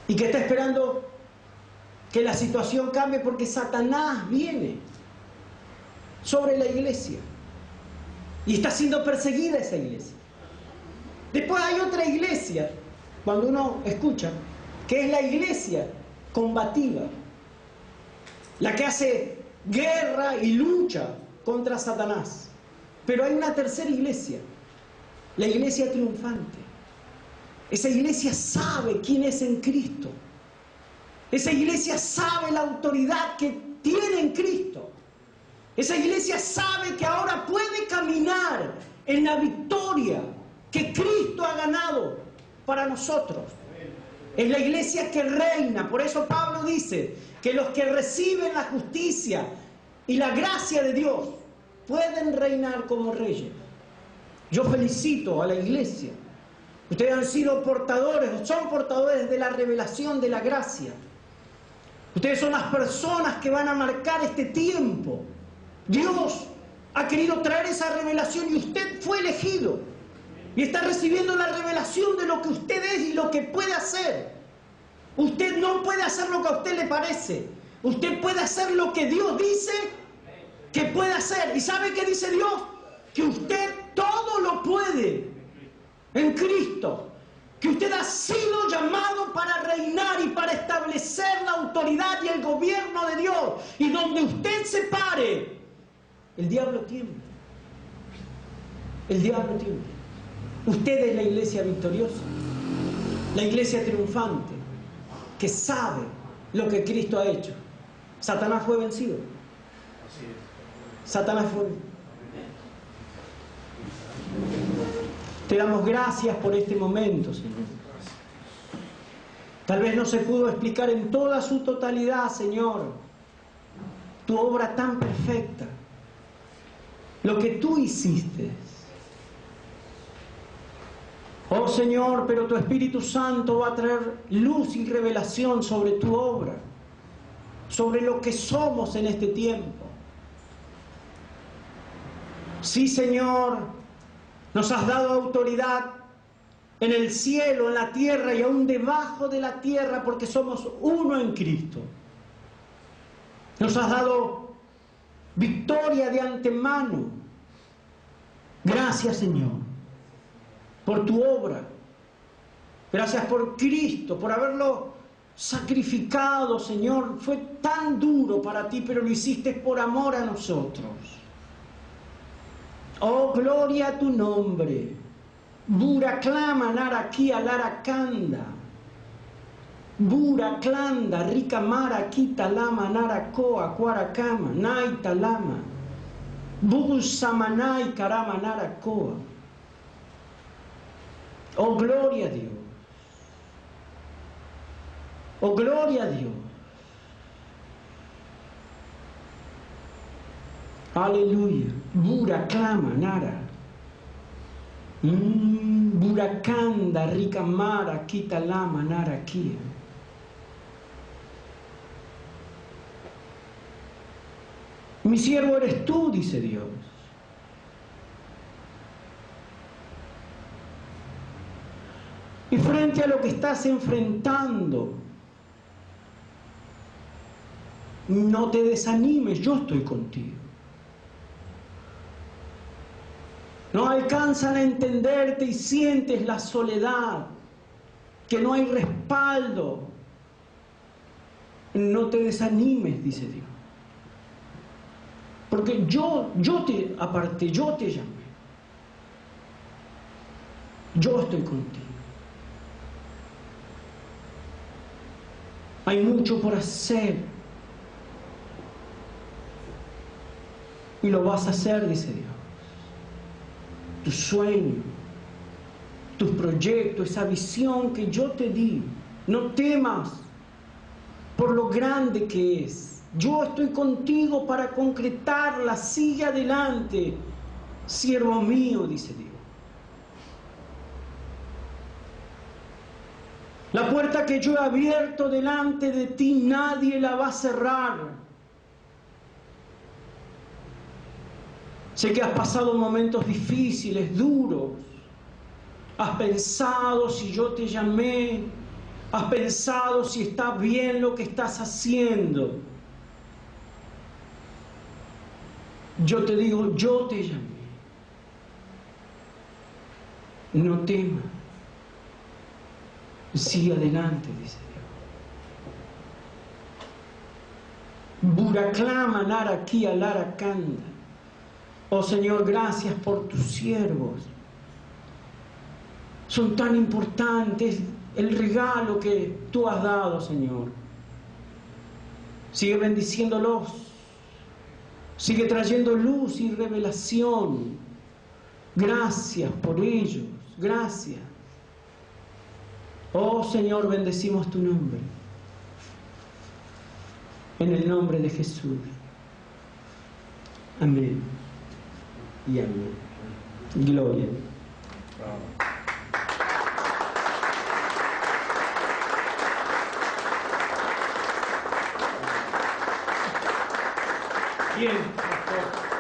y que está esperando que la situación cambie porque Satanás viene sobre la iglesia y está siendo perseguida esa iglesia. Después hay otra iglesia, cuando uno escucha, que es la iglesia combativa, la que hace guerra y lucha contra Satanás. Pero hay una tercera iglesia, la iglesia triunfante. Esa iglesia sabe quién es en Cristo Esa iglesia sabe la autoridad que tiene en Cristo. Esa iglesia sabe que ahora puede caminar en la victoria que Cristo ha ganado para nosotros. Es la iglesia que reina. Por eso Pablo dice que los que reciben la justicia y la gracia de Dios pueden reinar como reyes. Yo felicito a la iglesia. Ustedes han sido portadores, son portadores de la revelación de la gracia. Ustedes son las personas que van a marcar este tiempo. Dios ha querido traer esa revelación y usted fue elegido. Y está recibiendo la revelación de lo que usted es y lo que puede hacer. Usted no puede hacer lo que a usted le parece. Usted puede hacer lo que Dios dice que puede hacer. ¿Y sabe qué dice Dios? Que usted todo lo puede en Cristo. Que usted ha sido llamado para reinar y para establecer la autoridad y el gobierno de Dios. Y donde usted se pare, el diablo tiembla. El diablo tiembla. Usted es la iglesia victoriosa, la iglesia triunfante, que sabe lo que Cristo ha hecho. Satanás fue vencido. Satanás fue. Te damos gracias por este momento, Señor. Tal vez no se pudo explicar en toda su totalidad, Señor, tu obra tan perfecta, lo que tú hiciste. Oh Señor, pero tu Espíritu Santo va a traer luz y revelación sobre tu obra, sobre lo que somos en este tiempo. Sí, Señor, nos has dado autoridad en el cielo, en la tierra y aún debajo de la tierra, porque somos uno en Cristo. Nos has dado victoria de antemano. Gracias, Señor, por tu obra. Gracias por Cristo, por haberlo sacrificado, Señor. Fue tan duro para ti, pero lo hiciste por amor a nosotros. Oh, gloria a tu nombre. Buraklama naraki alarakanda. Buraklanda rikamara kitalama narakoa kwarakama naitalama. Busamanai karama narakoa. Oh, gloria a Dios. Oh, gloria a Dios. Aleluya. Buraklama nara. Burakanda rikamara kitalama narakia. Mi siervo eres tú, dice Dios. Y frente a lo que estás enfrentando, no te desanimes, yo estoy contigo. No alcanzan a entenderte y sientes la soledad, que no hay respaldo. No te desanimes, dice Dios. Porque yo te llamé. Yo estoy contigo. Hay mucho por hacer. Y lo vas a hacer, dice Dios. Tu sueño, tus proyectos, esa visión que yo te di. No temas por lo grande que es. Yo estoy contigo para concretarla. Sigue adelante, siervo mío, dice Dios. La puerta que yo he abierto delante de ti, nadie la va a cerrar. Sé que has pasado momentos difíciles, duros. Has pensado si yo te llamé. Has pensado si está bien lo que estás haciendo. Yo te digo, yo te llamé. No temas. Sigue adelante, dice Dios. Buraklama naraki alarakanda. Oh Señor, gracias por tus siervos. Son tan importantes el regalo que tú has dado, Señor. Sigue bendiciéndolos. Sigue trayendo luz y revelación. Gracias por ellos. Gracias. Oh Señor, bendecimos tu nombre. En el nombre de Jesús. Amén. Y amén. Gloria. Bien, pastor.